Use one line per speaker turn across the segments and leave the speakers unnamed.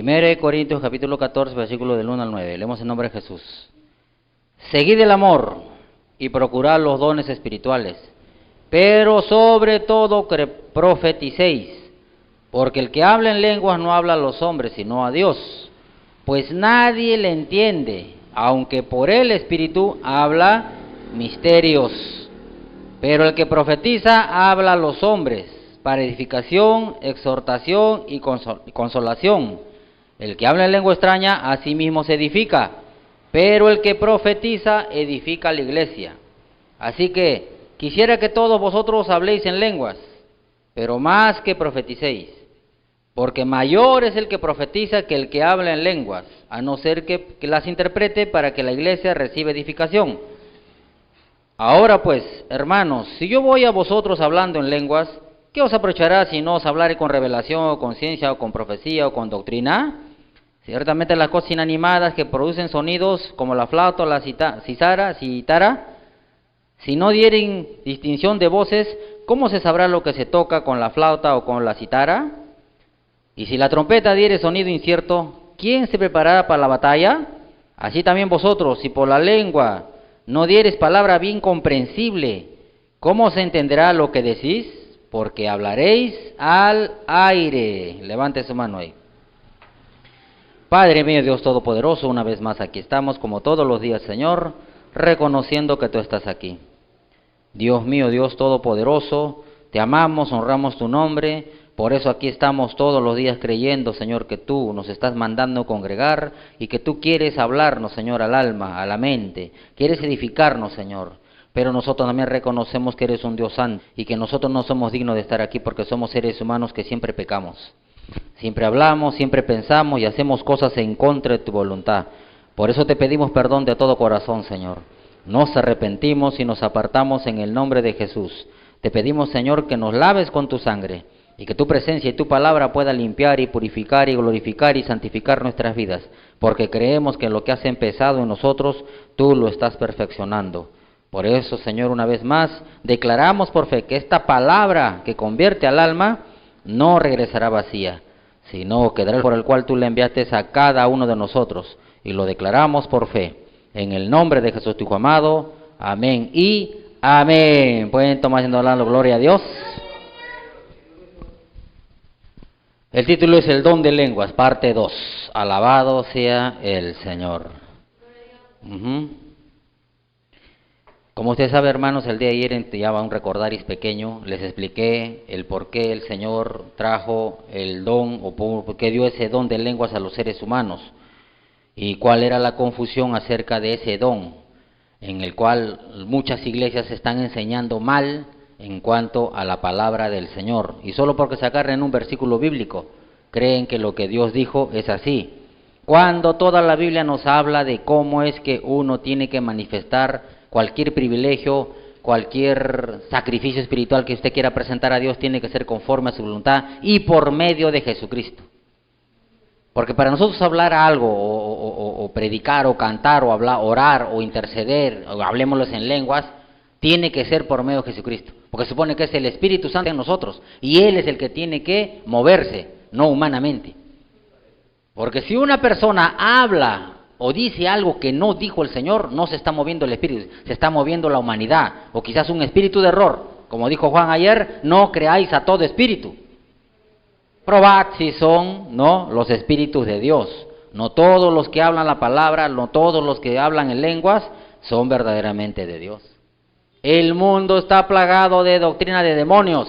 Primera de Corintios capítulo 14, versículo del 1 al 9. Leemos en nombre de Jesús. Seguid el amor y procurad los dones espirituales, pero sobre todo profeticéis, porque el que habla en lenguas no habla a los hombres, sino a Dios, pues nadie le entiende, aunque por el Espíritu habla misterios. Pero el que profetiza habla a los hombres, para edificación, exhortación y consolación. El que habla en lengua extraña, a sí mismo se edifica, pero el que profetiza edifica a la iglesia. Así que quisiera que todos vosotros habléis en lenguas, pero más que profeticéis, porque mayor es el que profetiza que el que habla en lenguas, a no ser que las interprete para que la iglesia reciba edificación. Ahora pues, hermanos, si yo voy a vosotros hablando en lenguas, ¿qué os aprovechará si no os hablaré con revelación, o con ciencia, o con profecía, o con doctrina? Ciertamente las cosas inanimadas que producen sonidos, como la flauta o la cítara, si no dieren distinción de voces, ¿cómo se sabrá lo que se toca con la flauta o con la cítara? Y si la trompeta diere sonido incierto, ¿quién se preparará para la batalla? Así también vosotros, si por la lengua no dieres palabra bien comprensible, ¿cómo se entenderá lo que decís? Porque hablaréis al aire. Levante su mano ahí. Padre mío, Dios Todopoderoso, una vez más aquí estamos, como todos los días, Señor, reconociendo que tú estás aquí. Dios mío, Dios Todopoderoso, te amamos, honramos tu nombre, por eso aquí estamos todos los días creyendo, Señor, que tú nos estás mandando congregar y que tú quieres hablarnos, Señor, al alma, a la mente, quieres edificarnos, Señor. Pero nosotros también reconocemos que eres un Dios santo y que nosotros no somos dignos de estar aquí porque somos seres humanos que siempre pecamos. Siempre hablamos, siempre pensamos y hacemos cosas en contra de tu voluntad. Por eso te pedimos perdón de todo corazón, Señor. Nos arrepentimos y nos apartamos en el nombre de Jesús. Te pedimos, Señor, que nos laves con tu sangre y que tu presencia y tu palabra pueda limpiar y purificar y glorificar y santificar nuestras vidas, porque creemos que lo que has empezado en nosotros, tú lo estás perfeccionando. Por eso, Señor, una vez más, declaramos por fe que esta palabra que convierte al alma no regresará vacía, sino quedará por el cual tú le enviaste a cada uno de nosotros, y lo declaramos por fe. En el nombre de Jesús, tu Hijo amado, amén y amén. Pueden tomar siendo hablando, gloria a Dios. El título es El don de lenguas, parte 2. Alabado sea el Señor. Como usted sabe, hermanos, el día de ayer ya va un recordaris pequeño, les expliqué el por qué el Señor trajo el don, o por qué dio ese don de lenguas a los seres humanos, y cuál era la confusión acerca de ese don, en el cual muchas iglesias están enseñando mal en cuanto a la palabra del Señor, y solo porque se agarran en un versículo bíblico, creen que lo que Dios dijo es así, cuando toda la Biblia nos habla de cómo es que uno tiene que manifestar cualquier privilegio, cualquier sacrificio espiritual que usted quiera presentar a Dios tiene que ser conforme a su voluntad y por medio de Jesucristo. Porque para nosotros hablar algo, o predicar, o cantar, o hablar, orar, o interceder, o hablemoslos en lenguas, tiene que ser por medio de Jesucristo. Porque se supone que es el Espíritu Santo en nosotros, y Él es el que tiene que moverse, no humanamente. Porque si una persona habla o dice algo que no dijo el Señor, no se está moviendo el Espíritu, se está moviendo la humanidad, o quizás un espíritu de error. Como dijo Juan ayer, no creáis a todo espíritu. Probad si son, ¿no?, los espíritus de Dios. No todos los que hablan la palabra, no todos los que hablan en lenguas, son verdaderamente de Dios. El mundo está plagado de doctrina de demonios,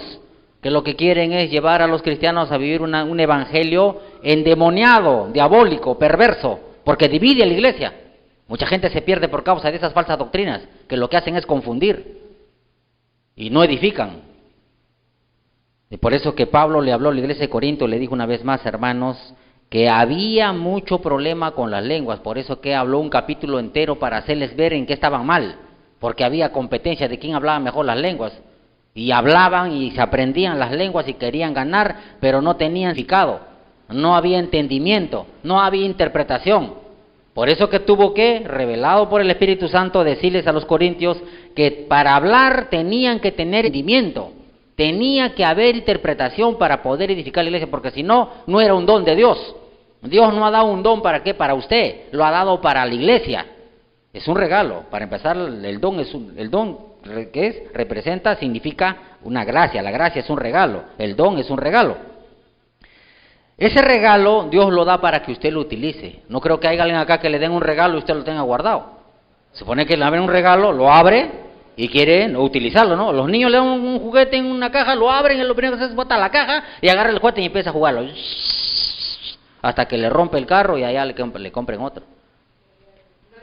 que lo que quieren es llevar a los cristianos a vivir un evangelio endemoniado, diabólico, perverso, porque divide a la iglesia. Mucha gente se pierde por causa de esas falsas doctrinas, que lo que hacen es confundir y no edifican. Y por eso que Pablo le habló a la iglesia de Corinto, le dijo una vez más, hermanos, que había mucho problema con las lenguas, por eso que habló un capítulo entero para hacerles ver en qué estaban mal, porque había competencia de quién hablaba mejor las lenguas, y hablaban y se aprendían las lenguas y querían ganar, pero no tenían significado, no había entendimiento, no había interpretación. Por eso que tuvo que, revelado por el Espíritu Santo, decirles a los corintios que para hablar tenían que tener entendimiento, tenía que haber interpretación para poder edificar la iglesia, porque si no, no era un don de Dios. Dios no ha dado un don para qué, para usted, lo ha dado para la iglesia. Es un regalo. Para empezar, el don ¿qué es? Representa, significa una gracia. La gracia es un regalo. El don es un regalo. Ese regalo Dios lo da para que usted lo utilice. No creo que haya alguien acá que le den un regalo y usted lo tenga guardado. Se supone que le abren un regalo, lo abre y quiere no utilizarlo, ¿no? Los niños le dan un juguete en una caja, lo abren y lo primero que hace es botar la caja y agarra el juguete y empieza a jugarlo. Hasta que le rompe el carro y allá le compren otro.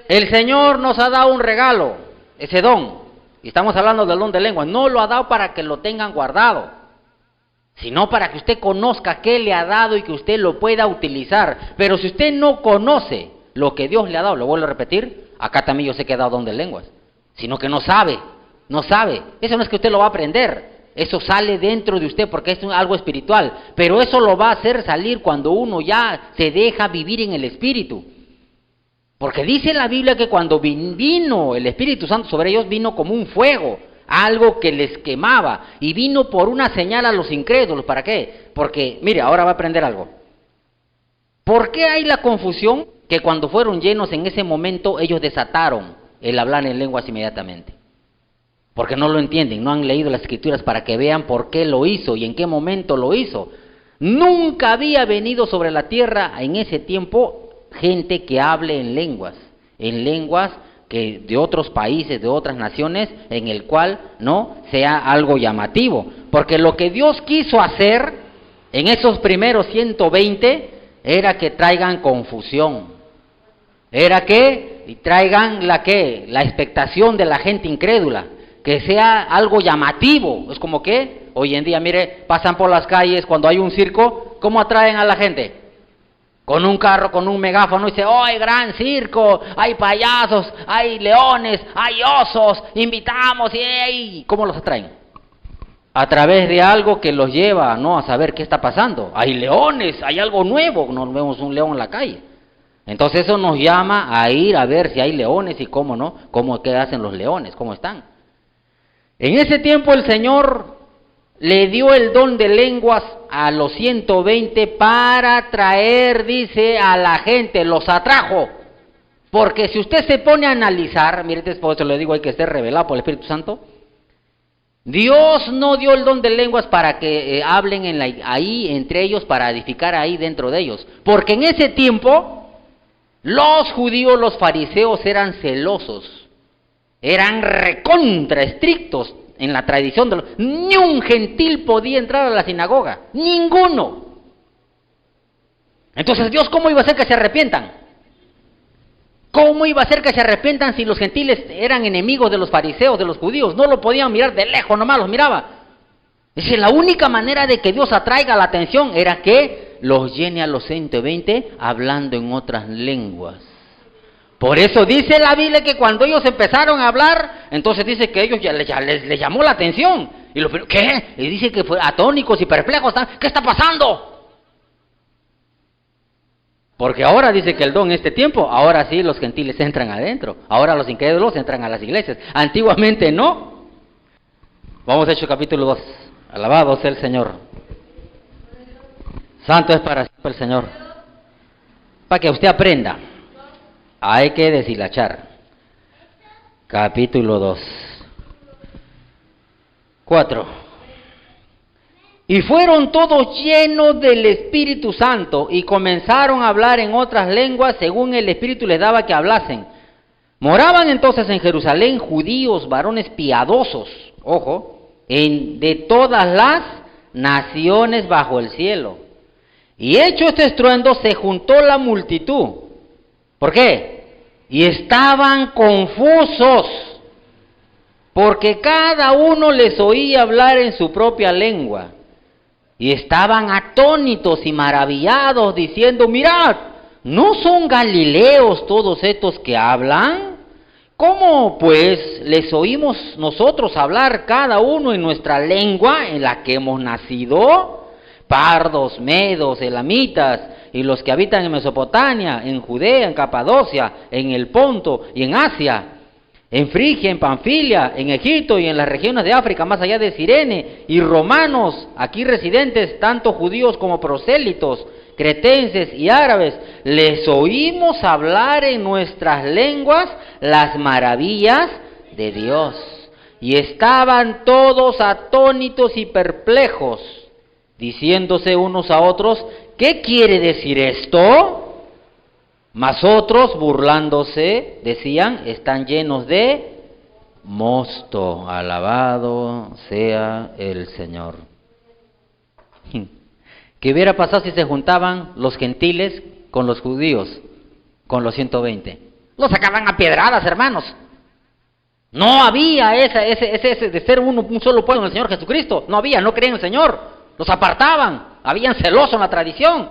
El Señor nos ha dado un regalo, ese don. Y estamos hablando del don de lengua. No lo ha dado para que lo tengan guardado, sino para que usted conozca qué le ha dado y que usted lo pueda utilizar. Pero si usted no conoce lo que Dios le ha dado, lo vuelvo a repetir, acá también yo sé que he dado don de lenguas, sino que no sabe. Eso no es que usted lo va a aprender, eso sale dentro de usted porque es algo espiritual, pero eso lo va a hacer salir cuando uno ya se deja vivir en el Espíritu. Porque dice la Biblia que cuando vino el Espíritu Santo sobre ellos, vino como un fuego, algo que les quemaba, y vino por una señal a los incrédulos. ¿Para qué? Porque, mire, ahora va a aprender algo. ¿Por qué hay la confusión? Que cuando fueron llenos en ese momento, ellos desataron el hablar en lenguas inmediatamente. Porque no lo entienden, no han leído las Escrituras para que vean por qué lo hizo y en qué momento lo hizo. Nunca había venido sobre la tierra en ese tiempo gente que hable en lenguas que de otros países, de otras naciones, en el cual no sea algo llamativo. Porque lo que Dios quiso hacer en esos primeros 120 era que traigan confusión, era que traigan la expectación de la gente incrédula, que sea algo llamativo. Es como que hoy en día, mire, pasan por las calles cuando hay un circo, ¿cómo atraen a la gente? Con un carro, con un megáfono, y dice, ¡oh, gran circo! Hay payasos, hay leones, hay osos, invitamos, y ¿cómo los atraen? A través de algo que los lleva, ¿no?, a saber qué está pasando. Hay leones, hay algo nuevo, no vemos un león en la calle. Entonces eso nos llama a ir a ver si hay leones y cómo, ¿no?, qué hacen los leones, cómo están. En ese tiempo el Señor le dio el don de lenguas a los 120 para traer, dice, a la gente, los atrajo. Porque si usted se pone a analizar, mire, por eso le digo, hay que ser revelado por el Espíritu Santo. Dios no dio el don de lenguas para que hablen ahí entre ellos, para edificar ahí dentro de ellos. Porque en ese tiempo, los judíos, los fariseos eran celosos, eran recontra estrictos en la tradición ni un gentil podía entrar a la sinagoga, ninguno. Entonces Dios, ¿cómo iba a hacer que se arrepientan? ¿Cómo iba a hacer que se arrepientan si los gentiles eran enemigos de los fariseos, de los judíos? No lo podían mirar de lejos, nomás los miraba. Es la única manera de que Dios atraiga la atención era que los llene a los 120 hablando en otras lenguas. Por eso dice la Biblia que cuando ellos empezaron a hablar, entonces dice que ellos ya les llamó la atención. Y ¿qué? Y dice que fue atónicos y perplejos. ¿Qué está pasando? Porque ahora dice que el don en este tiempo, ahora sí los gentiles entran adentro. Ahora los incrédulos entran a las iglesias. Antiguamente no. Vamos a Hechos capítulo 2. Alabado sea el Señor. Santo es para siempre el Señor. Para que usted aprenda. Hay que deshilachar. Capítulo 2. 4. Y fueron todos llenos del Espíritu Santo y comenzaron a hablar en otras lenguas según el Espíritu les daba que hablasen. Moraban entonces en Jerusalén judíos, varones piadosos, ojo, de todas las naciones bajo el cielo. Y hecho este estruendo se juntó la multitud. ¿Por qué? Y estaban confusos, porque cada uno les oía hablar en su propia lengua. Y estaban atónitos y maravillados, diciendo, mirad, ¿no son galileos todos estos que hablan? ¿Cómo pues les oímos nosotros hablar cada uno en nuestra lengua en la que hemos nacido? Pardos, medos, elamitas, y los que habitan en Mesopotamia, en Judea, en Capadocia, en el Ponto y en Asia, en Frigia, en Panfilia, en Egipto y en las regiones de África, más allá de Cirene, y romanos, aquí residentes, tanto judíos como prosélitos, cretenses y árabes, les oímos hablar en nuestras lenguas las maravillas de Dios. Y estaban todos atónitos y perplejos, diciéndose unos a otros, ¿qué quiere decir esto? Mas otros, burlándose, decían, están llenos de mosto, alabado sea el Señor. ¿Qué hubiera pasado si se juntaban los gentiles con los judíos, con los 120? Los sacaban a piedradas, hermanos. No había ese de ser un solo pueblo en el Señor Jesucristo. No había, no creían en el Señor. Los apartaban, habían celoso en la tradición.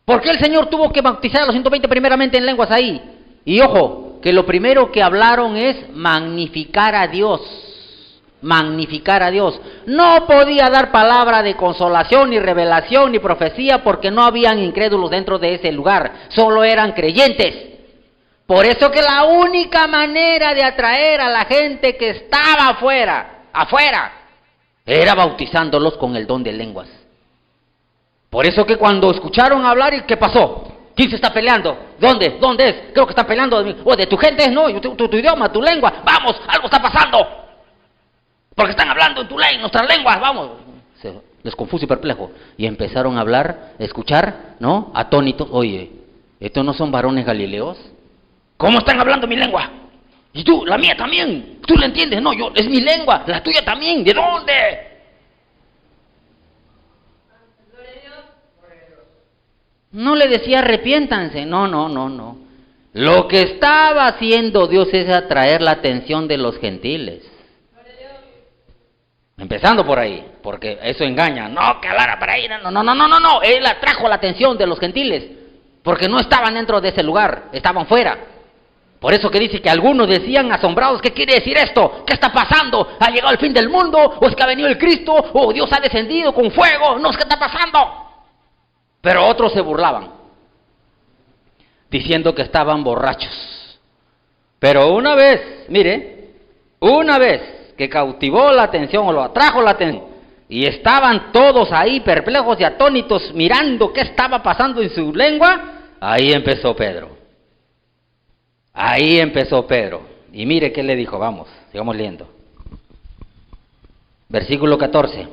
¿Por qué el Señor tuvo que bautizar a los 120 primeramente en lenguas ahí? Y ojo, que lo primero que hablaron es magnificar a Dios. Magnificar a Dios. No podía dar palabra de consolación, ni revelación, ni profecía, porque no habían incrédulos dentro de ese lugar. Solo eran creyentes. Por eso que la única manera de atraer a la gente que estaba afuera, era bautizándolos con el don de lenguas. Por eso que cuando escucharon hablar, ¿y qué pasó? ¿Quién se está peleando? ¿Dónde? ¿Dónde es? Creo que están peleando de mí. O de tu gente, no, tu idioma, tu lengua. Vamos, algo está pasando. Porque están hablando en tu lengua, en nuestras lenguas, vamos. Les confuso y perplejo. Y empezaron a hablar, a escuchar, ¿no? Atónitos. Oye, ¿estos no son varones galileos? ¿Cómo están hablando mi lengua? Y tú, la mía también. ¿Tú la entiendes? No, es mi lengua. La tuya también. ¿De dónde? No le decía arrepiéntanse. No. Lo que estaba haciendo Dios es atraer la atención de los gentiles. Empezando por ahí, porque eso engaña. No, que hablara para ahí. No. Él atrajo la atención de los gentiles, porque no estaban dentro de ese lugar, estaban fuera. Por eso que dice que algunos decían asombrados, ¿qué quiere decir esto? ¿Qué está pasando? ¿Ha llegado el fin del mundo? ¿O es que ha venido el Cristo? ¿O Dios ha descendido con fuego? No, ¿qué está pasando? Pero otros se burlaban, diciendo que estaban borrachos. Pero una vez que cautivó la atención o lo atrajo la atención, y estaban todos ahí perplejos y atónitos mirando qué estaba pasando en su lengua, ahí empezó Pedro. Y mire qué le dijo, vamos, sigamos leyendo. Versículo 14.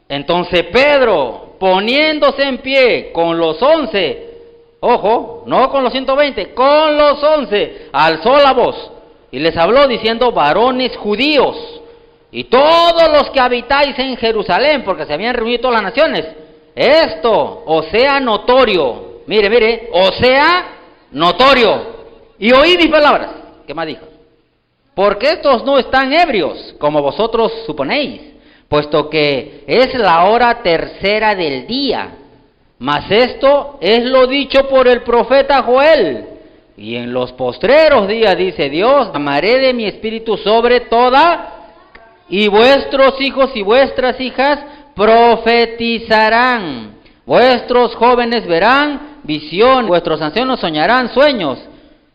Entonces Pedro, poniéndose en pie con los 11, ojo, no con los 120, con los 11, alzó la voz y les habló diciendo, varones judíos, y todos los que habitáis en Jerusalén, porque se habían reunido todas las naciones, esto os sea notorio, mire, os sea notorio, y oí mis palabras. ¿Qué más dijo? Porque estos no están ebrios, como vosotros suponéis, puesto que es la hora tercera del día. Mas esto es lo dicho por el profeta Joel. Y en los postreros días, dice Dios, amaré de mi espíritu sobre toda, y vuestros hijos y vuestras hijas profetizarán. Vuestros jóvenes verán visión, vuestros ancianos soñarán sueños.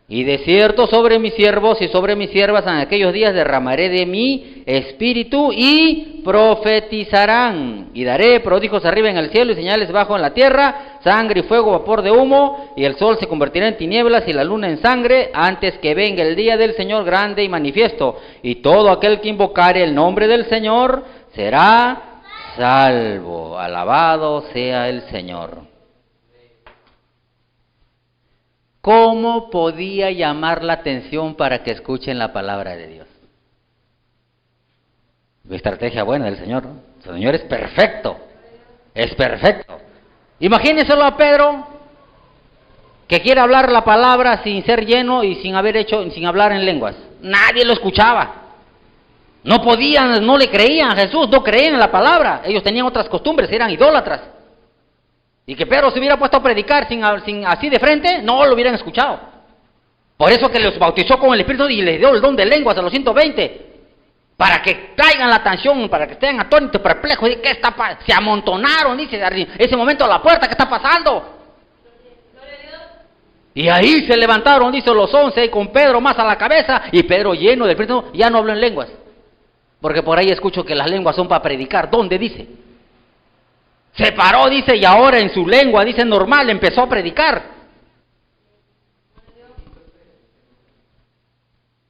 Y de cierto sobre mis siervos y sobre mis siervas en aquellos días derramaré de mi espíritu y profetizarán. Y daré prodigios arriba en el cielo y señales bajo en la tierra, sangre y fuego, vapor de humo, y el sol se convertirá en tinieblas y la luna en sangre, antes que venga el día del Señor grande y manifiesto. Y todo aquel que invocare el nombre del Señor será salvo. Alabado sea el Señor. ¿Cómo podía llamar la atención para que escuchen la palabra de Dios? La estrategia buena del Señor, ¿no? El Señor es perfecto. Imagínenselo a Pedro, que quiere hablar la palabra sin ser lleno y sin hablar en lenguas. Nadie lo escuchaba. No podían, no le creían a Jesús, no creían en la palabra. Ellos tenían otras costumbres, eran idólatras. Y que Pedro se hubiera puesto a predicar sin así de frente, no lo hubieran escuchado. Por eso que los bautizó con el Espíritu y les dio el don de lenguas a los 120. Para que caigan la atención, para que estén atónitos, perplejos. ¿Qué está pasando? Se amontonaron, dice, ese momento a la puerta, ¿qué está pasando? Y ahí se levantaron, dice, los 11, con Pedro más a la cabeza. Y Pedro, lleno del Espíritu, ya no habló en lenguas. Porque por ahí escucho que las lenguas son para predicar. ¿Dónde dice? Se paró, dice, y ahora en su lengua, dice, normal, empezó a predicar.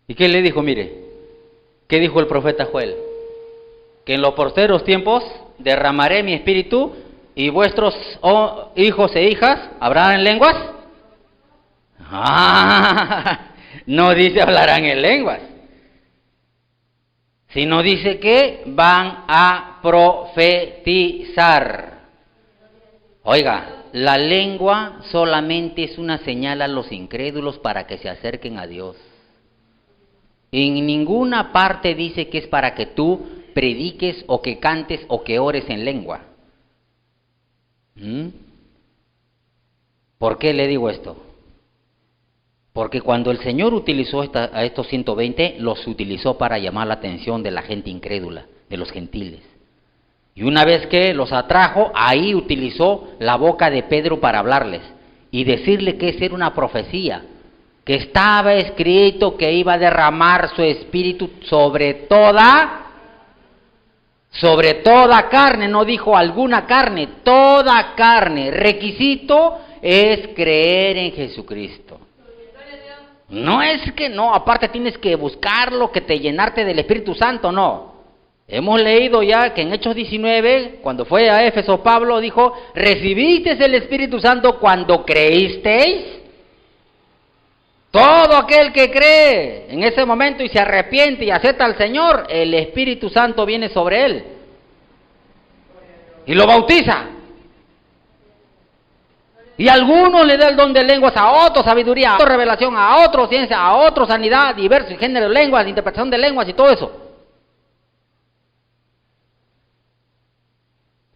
¿Y qué le dijo? Mire, ¿qué dijo el profeta Joel? Que en los posteros tiempos derramaré mi espíritu y vuestros hijos e hijas hablarán en lenguas. No dice hablarán en lenguas, sino dice que van a profetizar. Oiga, la lengua solamente es una señal a los incrédulos para que se acerquen a Dios. En ninguna parte dice que es para que tú prediques o que cantes o que ores en lengua. ¿Por qué le digo esto? Porque cuando el Señor utilizó a estos 120, los utilizó para llamar la atención de la gente incrédula, de los gentiles. Y una vez que los atrajo, ahí utilizó la boca de Pedro para hablarles y decirle que esa era una profecía, que estaba escrito que iba a derramar su espíritu sobre toda carne, no dijo alguna carne, toda carne. Requisito es creer en Jesucristo. No es que no, aparte tienes que buscarlo, que te llenarte del Espíritu Santo, no. Hemos leído ya que en Hechos 19, cuando fue a Éfeso, Pablo dijo, ¿recibisteis el Espíritu Santo cuando creísteis? Todo aquel que cree en ese momento y se arrepiente y acepta al Señor, el Espíritu Santo viene sobre él y lo bautiza. Y a algunos le da el don de lenguas, a otros sabiduría, a otros revelación, a otros ciencia, a otros sanidad, diversos géneros de lenguas, interpretación de lenguas y todo eso.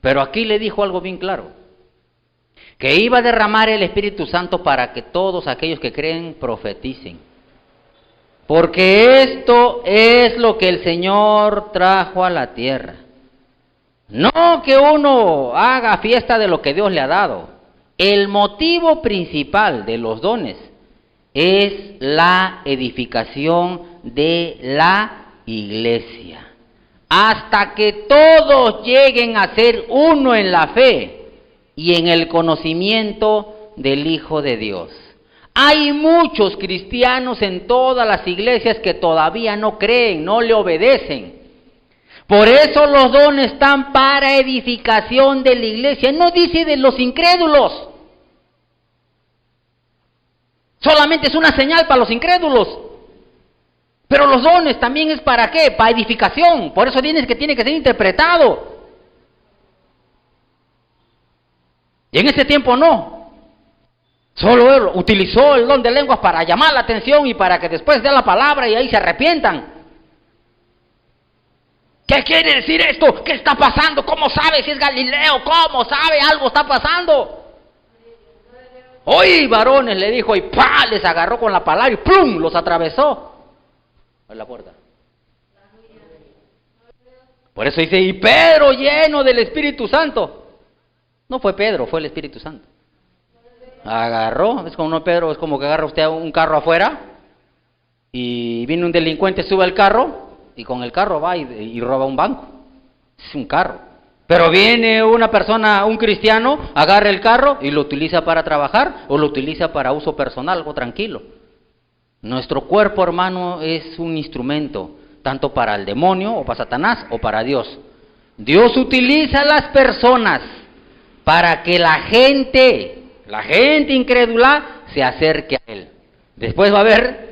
Pero aquí le dijo algo bien claro, que iba a derramar el Espíritu Santo para que todos aquellos que creen profeticen. Porque esto es lo que el Señor trajo a la tierra. No que uno haga fiesta de lo que Dios le ha dado. El motivo principal de los dones es la edificación de la iglesia. Hasta que todos lleguen a ser uno en la fe y en el conocimiento del Hijo de Dios. Hay muchos cristianos en todas las iglesias que todavía no creen, no le obedecen. Por eso los dones están para edificación de la iglesia. No dice de los incrédulos. Solamente es una señal para los incrédulos. Pero los dones también es para ¿qué? Para edificación. Por eso tiene que ser interpretado. Y en ese tiempo no. Solo él utilizó el don de lenguas para llamar la atención y para que después dé la palabra y ahí se arrepientan. ¿Qué quiere decir esto? ¿Qué está pasando? ¿Cómo sabe si es Galileo? ¿Cómo sabe? Algo está pasando. Oye, varones, le dijo, y ¡pah! Les agarró con la palabra y ¡plum! Los atravesó en la puerta. Por eso dice, y Pedro lleno del Espíritu Santo. No fue Pedro, fue el Espíritu Santo. Agarró, es como no Pedro, es como que agarra usted un carro afuera y viene un delincuente, sube al carro y con el carro va y roba un banco. Es un carro. Pero viene una persona, un cristiano, agarra el carro y lo utiliza para trabajar o lo utiliza para uso personal, algo tranquilo. Nuestro cuerpo, hermano, es un instrumento, tanto para el demonio o para Satanás o para Dios. Dios utiliza a las personas para que la gente incrédula se acerque a Él. Después va a ver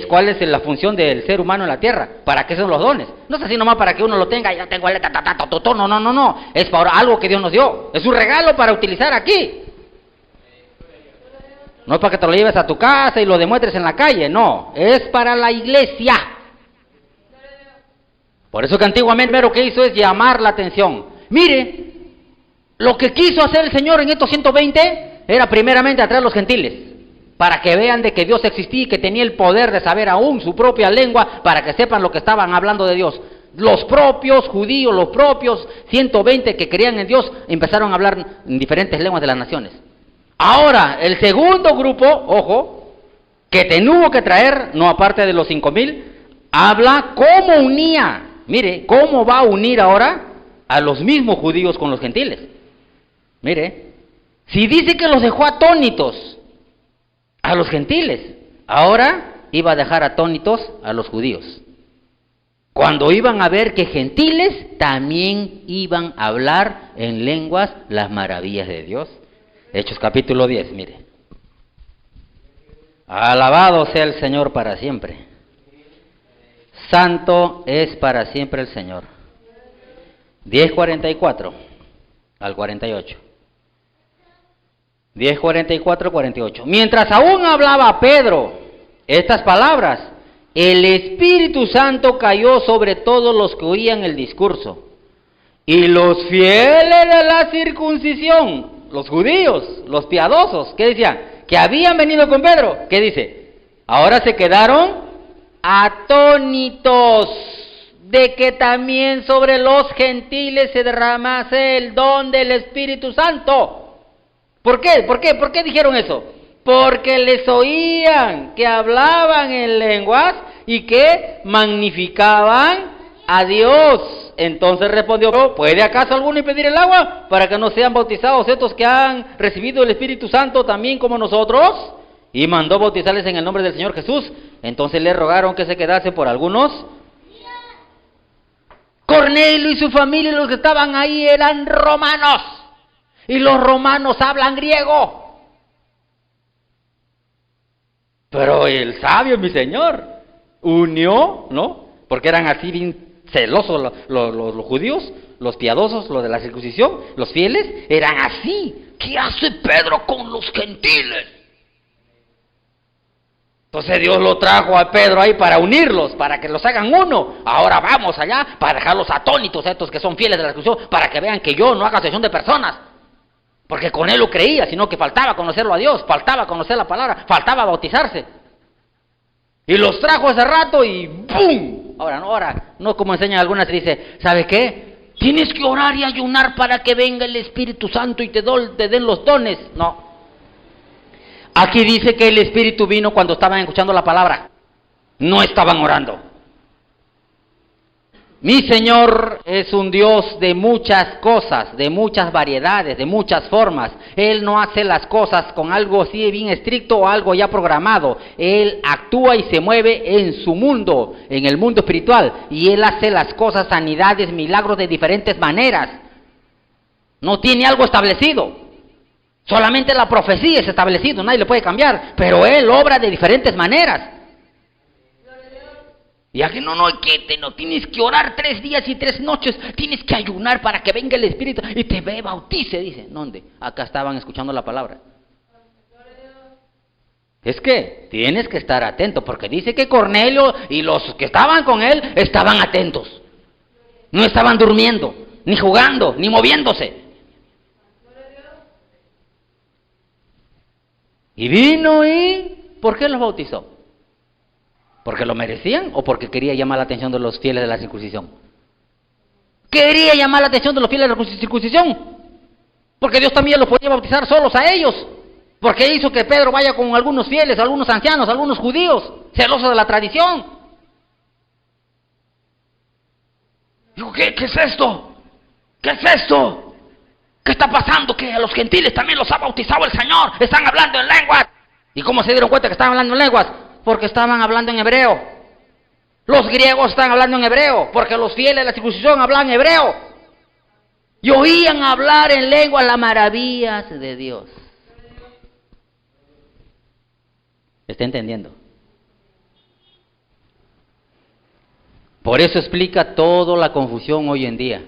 cuál es la función del ser humano en la tierra, para qué son los dones. No es así nomás para que uno lo tenga, yo tengo el no, es para algo que Dios nos dio, es un regalo para utilizar aquí. No es para que te lo lleves a tu casa y lo demuestres en la calle, no, es para la iglesia. Por eso que antiguamente lo que hizo es llamar la atención. Mire, lo que quiso hacer el Señor en estos 120 era primeramente atraer a los gentiles, para que vean de que Dios existía y que tenía el poder de saber aún su propia lengua, para que sepan lo que estaban hablando de Dios. Los propios judíos, los propios 120 que creían en Dios, empezaron a hablar en diferentes lenguas de las naciones. Ahora, el segundo grupo, ojo, que tuvo que traer, no aparte de los 5,000, habla cómo unía, mire, cómo va a unir ahora a los mismos judíos con los gentiles. Mire, si dice que los dejó atónitos a los gentiles, ahora iba a dejar atónitos a los judíos. Cuando iban a ver que gentiles también iban a hablar en lenguas las maravillas de Dios. Hechos capítulo 10, mire. Alabado sea el Señor para siempre. Santo es para siempre el Señor. 10:44 al 48. 10:44-48. Mientras aún hablaba Pedro estas palabras, el Espíritu Santo cayó sobre todos los que oían el discurso. Y los fieles de la circuncisión, los judíos, los piadosos, ¿qué decían? Que habían venido con Pedro. ¿Qué dice? Ahora se quedaron atónitos de que también sobre los gentiles se derramase el don del Espíritu Santo. ¿Por qué? ¿Por qué dijeron eso? Porque les oían que hablaban en lenguas y que magnificaban a Dios. Entonces respondió: ¿puede acaso alguno impedir el agua para que no sean bautizados estos que han recibido el Espíritu Santo también como nosotros? Y mandó bautizarles en el nombre del Señor Jesús. Entonces le rogaron que se quedase por algunos. Cornelio y su familia, los que estaban ahí, eran romanos. Y los romanos hablan griego. Pero el sabio, mi Señor, unió, ¿no? Porque eran así bien celosos los judíos, los piadosos, los de la circuncisión, los fieles, eran así. ¿Qué hace Pedro con los gentiles? Entonces Dios lo trajo a Pedro ahí para unirlos, para que los hagan uno. Ahora vamos allá para dejarlos atónitos a estos que son fieles de la circuncisión, para que vean que yo no hago acepción de personas. Porque con él lo creía, sino que faltaba conocerlo a Dios, faltaba conocer la palabra, faltaba bautizarse. Y los trajo hace rato y ¡pum! Ahora, no como enseñan algunas, dice, ¿sabe qué? Tienes que orar y ayunar para que venga el Espíritu Santo y te den los dones. No. Aquí dice que el Espíritu vino cuando estaban escuchando la palabra. No estaban orando. Mi Señor es un Dios de muchas cosas, de muchas variedades, de muchas formas. Él no hace las cosas con algo así bien estricto o algo ya programado. Él actúa y se mueve en su mundo, en el mundo espiritual. Y Él hace las cosas, sanidades, milagros de diferentes maneras. No tiene algo establecido. Solamente la profecía es establecido, nadie le puede cambiar. Pero Él obra de diferentes maneras. Y aquí no tienes que orar 3 días y 3 noches, tienes que ayunar para que venga el Espíritu y te bautice, dice. ¿Dónde? Acá estaban escuchando la palabra. Es que tienes que estar atento, porque dice que Cornelio y los que estaban con él estaban atentos. No estaban durmiendo, ni jugando, ni moviéndose. Y vino y ¿por qué los bautizó? ¿Porque lo merecían o porque quería llamar la atención de los fieles de la circuncisión? Quería llamar la atención de los fieles de la circuncisión. Porque Dios también los podía bautizar solos a ellos. Porque hizo que Pedro vaya con algunos fieles, algunos ancianos, algunos judíos, celosos de la tradición. Digo, ¿qué es esto? ¿Qué es esto? ¿Qué está pasando? Que a los gentiles también los ha bautizado el Señor. Están hablando en lenguas. ¿Y cómo se dieron cuenta que estaban hablando en lenguas? Porque estaban hablando en hebreo. Los griegos están hablando en hebreo, porque los fieles de la circuncisión hablan hebreo. Y oían hablar en lengua las maravillas de Dios. ¿Está entendiendo? Por eso explica toda la confusión hoy en día.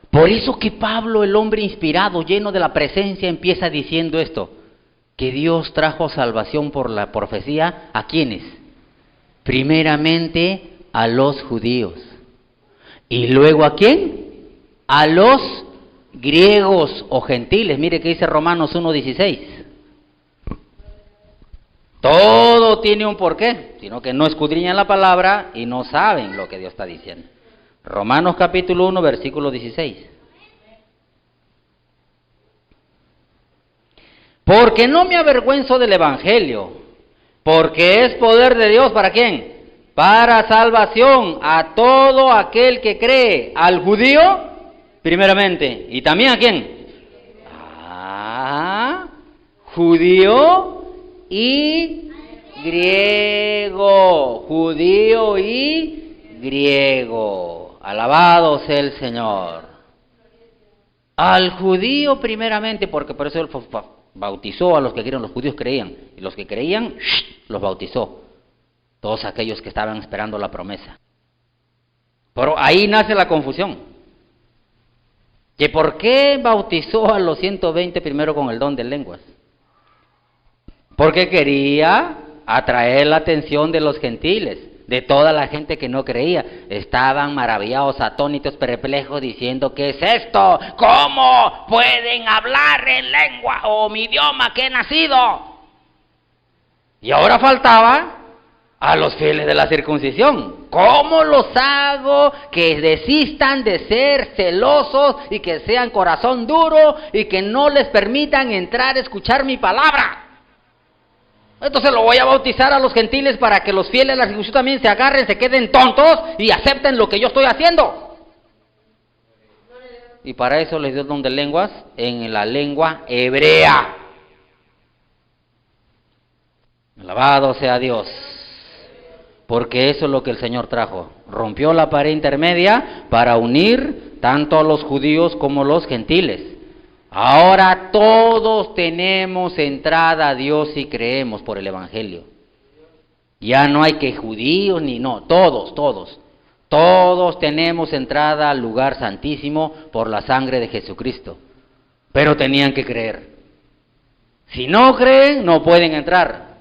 Por eso que Pablo, el hombre inspirado, lleno de la presencia, empieza diciendo esto. Que Dios trajo salvación por la profecía, ¿a quiénes? Primeramente a los judíos. ¿Y luego a quién? A los griegos o gentiles. Mire que dice Romanos 1:16. Todo tiene un porqué, sino que no escudriñan la palabra y no saben lo que Dios está diciendo. Romanos capítulo 1, versículo 16. Porque no me avergüenzo del Evangelio, porque es poder de Dios, ¿para quién? Para salvación a todo aquel que cree, al judío primeramente. ¿Y también a quién? A judío y griego. Judío y griego. Alabado sea el Señor. Al judío primeramente, porque por eso él bautizó a los que creían, los judíos creían, y los que creían, los bautizó. Todos aquellos que estaban esperando la promesa. Pero ahí nace la confusión. ¿Que por qué bautizó a los 120 primero con el don de lenguas? Porque quería atraer la atención de los gentiles, de toda la gente que no creía. Estaban maravillados, atónitos, perplejos, diciendo: ¿qué es esto? ¿Cómo pueden hablar en lengua o mi idioma que he nacido? Y ahora faltaba a los fieles de la circuncisión. ¿Cómo los hago que desistan de ser celosos y que sean corazón duro y que no les permitan entrar a escuchar mi palabra? Entonces lo voy a bautizar a los gentiles para que los fieles de la circuncisión también se agarren, se queden tontos y acepten lo que yo estoy haciendo. Y para eso les dio don de lenguas en la lengua hebrea. Alabado sea Dios. Porque eso es lo que el Señor trajo. Rompió la pared intermedia para unir tanto a los judíos como a los gentiles. Ahora todos tenemos entrada a Dios si creemos por el Evangelio. Ya no hay que judíos ni no, todos tenemos entrada al lugar santísimo por la sangre de Jesucristo. Pero tenían que creer. Si no creen, no pueden entrar.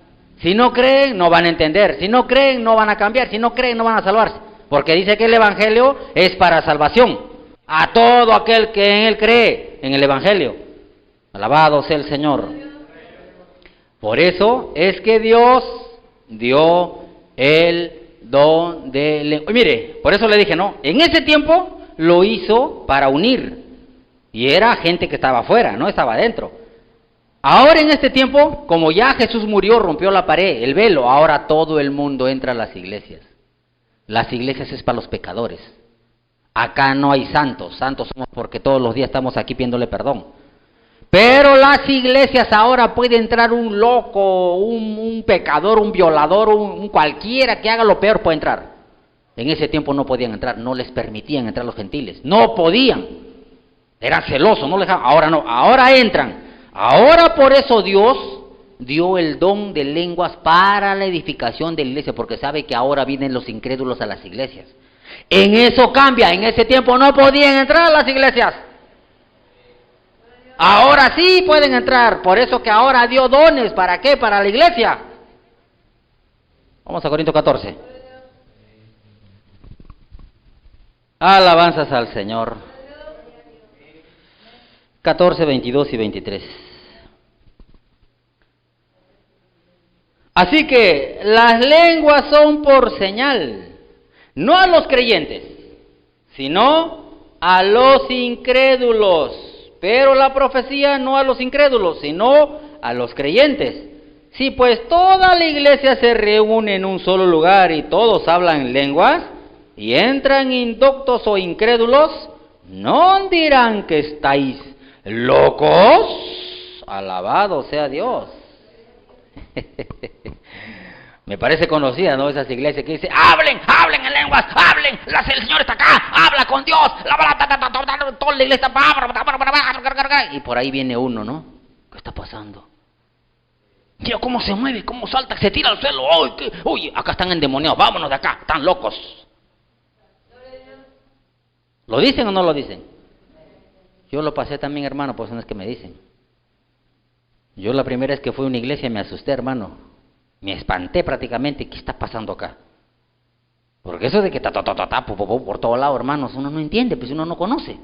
Si no creen, no van a entender. Si no creen, no van a cambiar. Si no creen, no van a salvarse. Porque dice que el Evangelio es para salvación. A todo aquel que en él cree, en el Evangelio. Alabado sea el Señor. Por eso es que Dios dio el don de lengua. Mire, por eso le dije, no, en ese tiempo lo hizo para unir. Y era gente que estaba afuera, no estaba adentro. Ahora en este tiempo, como ya Jesús murió, rompió la pared, el velo, ahora todo el mundo entra a las iglesias. Las iglesias es para los pecadores. Acá no hay santos, santos somos porque todos los días estamos aquí pidiéndole perdón. Pero las iglesias ahora puede entrar un loco, un pecador, un violador, un cualquiera que haga lo peor puede entrar. En ese tiempo no podían entrar, no les permitían entrar los gentiles, no podían. Eran celosos, no les dejaban, ahora no, ahora entran. Ahora por eso Dios dio el don de lenguas para la edificación de la iglesia, porque sabe que ahora vienen los incrédulos a las iglesias. En eso cambia, en ese tiempo no podían entrar a las iglesias. Ahora sí pueden entrar, por eso que ahora dio dones, ¿para qué? Para la iglesia. Vamos a Corintios 14. Alabanzas al Señor. 14, 22 y 23. Así que las lenguas son por señal, no a los creyentes, sino a los incrédulos. Pero la profecía no a los incrédulos, sino a los creyentes. Si pues toda la iglesia se reúne en un solo lugar y todos hablan lenguas, y entran indoctos o incrédulos, ¿no dirán que estáis locos? Alabado sea Dios. Me parece conocida, ¿no? Esas iglesias que dicen, hablen en lenguas, hablen, el Señor está acá, habla con Dios, toda la iglesia, y por ahí viene uno, ¿no? ¿Qué está pasando? Mira cómo se mueve, cómo salta, se tira al suelo, uy, acá están endemoniados, vámonos de acá, están locos. ¿Lo dicen o no lo dicen? Yo lo pasé también, hermano, por eso no es que me dicen. Yo la primera vez que fui a una iglesia me asusté, hermano. Me espanté prácticamente. ¿Qué está pasando acá? Porque eso de que por todo lado, hermanos, uno no entiende, pues uno no conoce,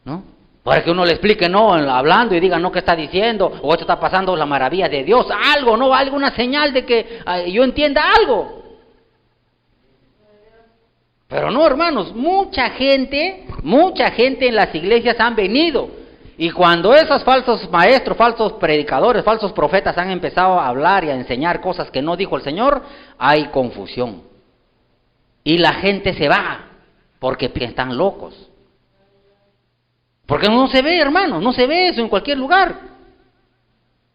¿no? Para que uno le explique, no, hablando y diga, no, ¿qué está diciendo? O esto está pasando, la maravilla de Dios, algo, ¿no? Alguna señal de que yo entienda algo. Pero no, hermanos, mucha gente en las iglesias han venido. Y cuando esos falsos maestros, falsos predicadores, falsos profetas han empezado a hablar y a enseñar cosas que no dijo el Señor, hay confusión. Y la gente se va porque están locos. Porque no se ve, hermano, no se ve eso en cualquier lugar.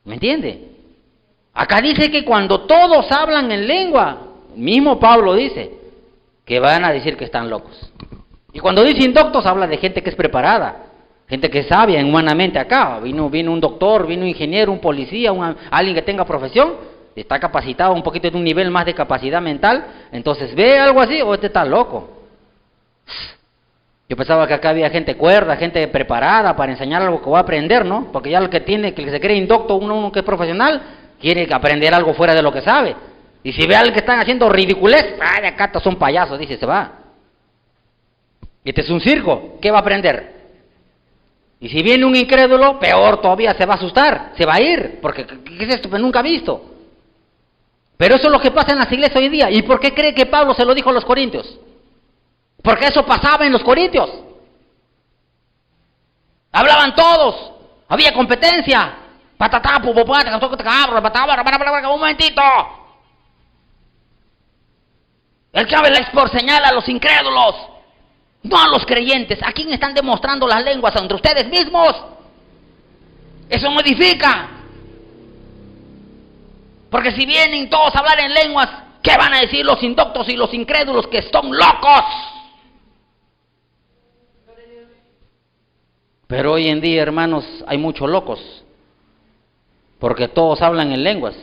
¿Me entiende? Acá dice que cuando todos hablan en lengua, mismo Pablo dice, que van a decir que están locos. Y cuando dice indoctos, habla de gente que es preparada, gente que es sabia humanamente acá. Vino un doctor, vino un ingeniero, un policía, alguien que tenga profesión, está capacitado un poquito de un nivel más de capacidad mental, entonces ve algo así, o este está loco. Yo pensaba que acá había gente cuerda, gente preparada para enseñar algo que va a aprender, ¿no? Porque ya el que se cree indocto, uno que es profesional, quiere aprender algo fuera de lo que sabe. Y si ve a alguien que están haciendo ridiculez, ¡ay, acá son payasos! Dice, se va. Y este es un circo, ¿qué va a aprender? Y si viene un incrédulo, peor todavía, se va a asustar, se va a ir, porque ¿qué es esto que nunca ha visto? Pero eso es lo que pasa en las iglesias hoy en día. ¿Y por qué cree que Pablo se lo dijo a los corintios? Porque eso pasaba en los corintios. Hablaban todos, había competencia. Patatá, pupopata, un momentito. El que habla es por señal a los incrédulos, no a los creyentes. ¿A quién están demostrando las lenguas? ¿Entre ustedes mismos? Eso no edifica. Porque si vienen todos a hablar en lenguas, ¿qué van a decir los indoctos y los incrédulos? Que son locos. Pero hoy en día, hermanos, hay muchos locos, porque todos hablan en lenguas.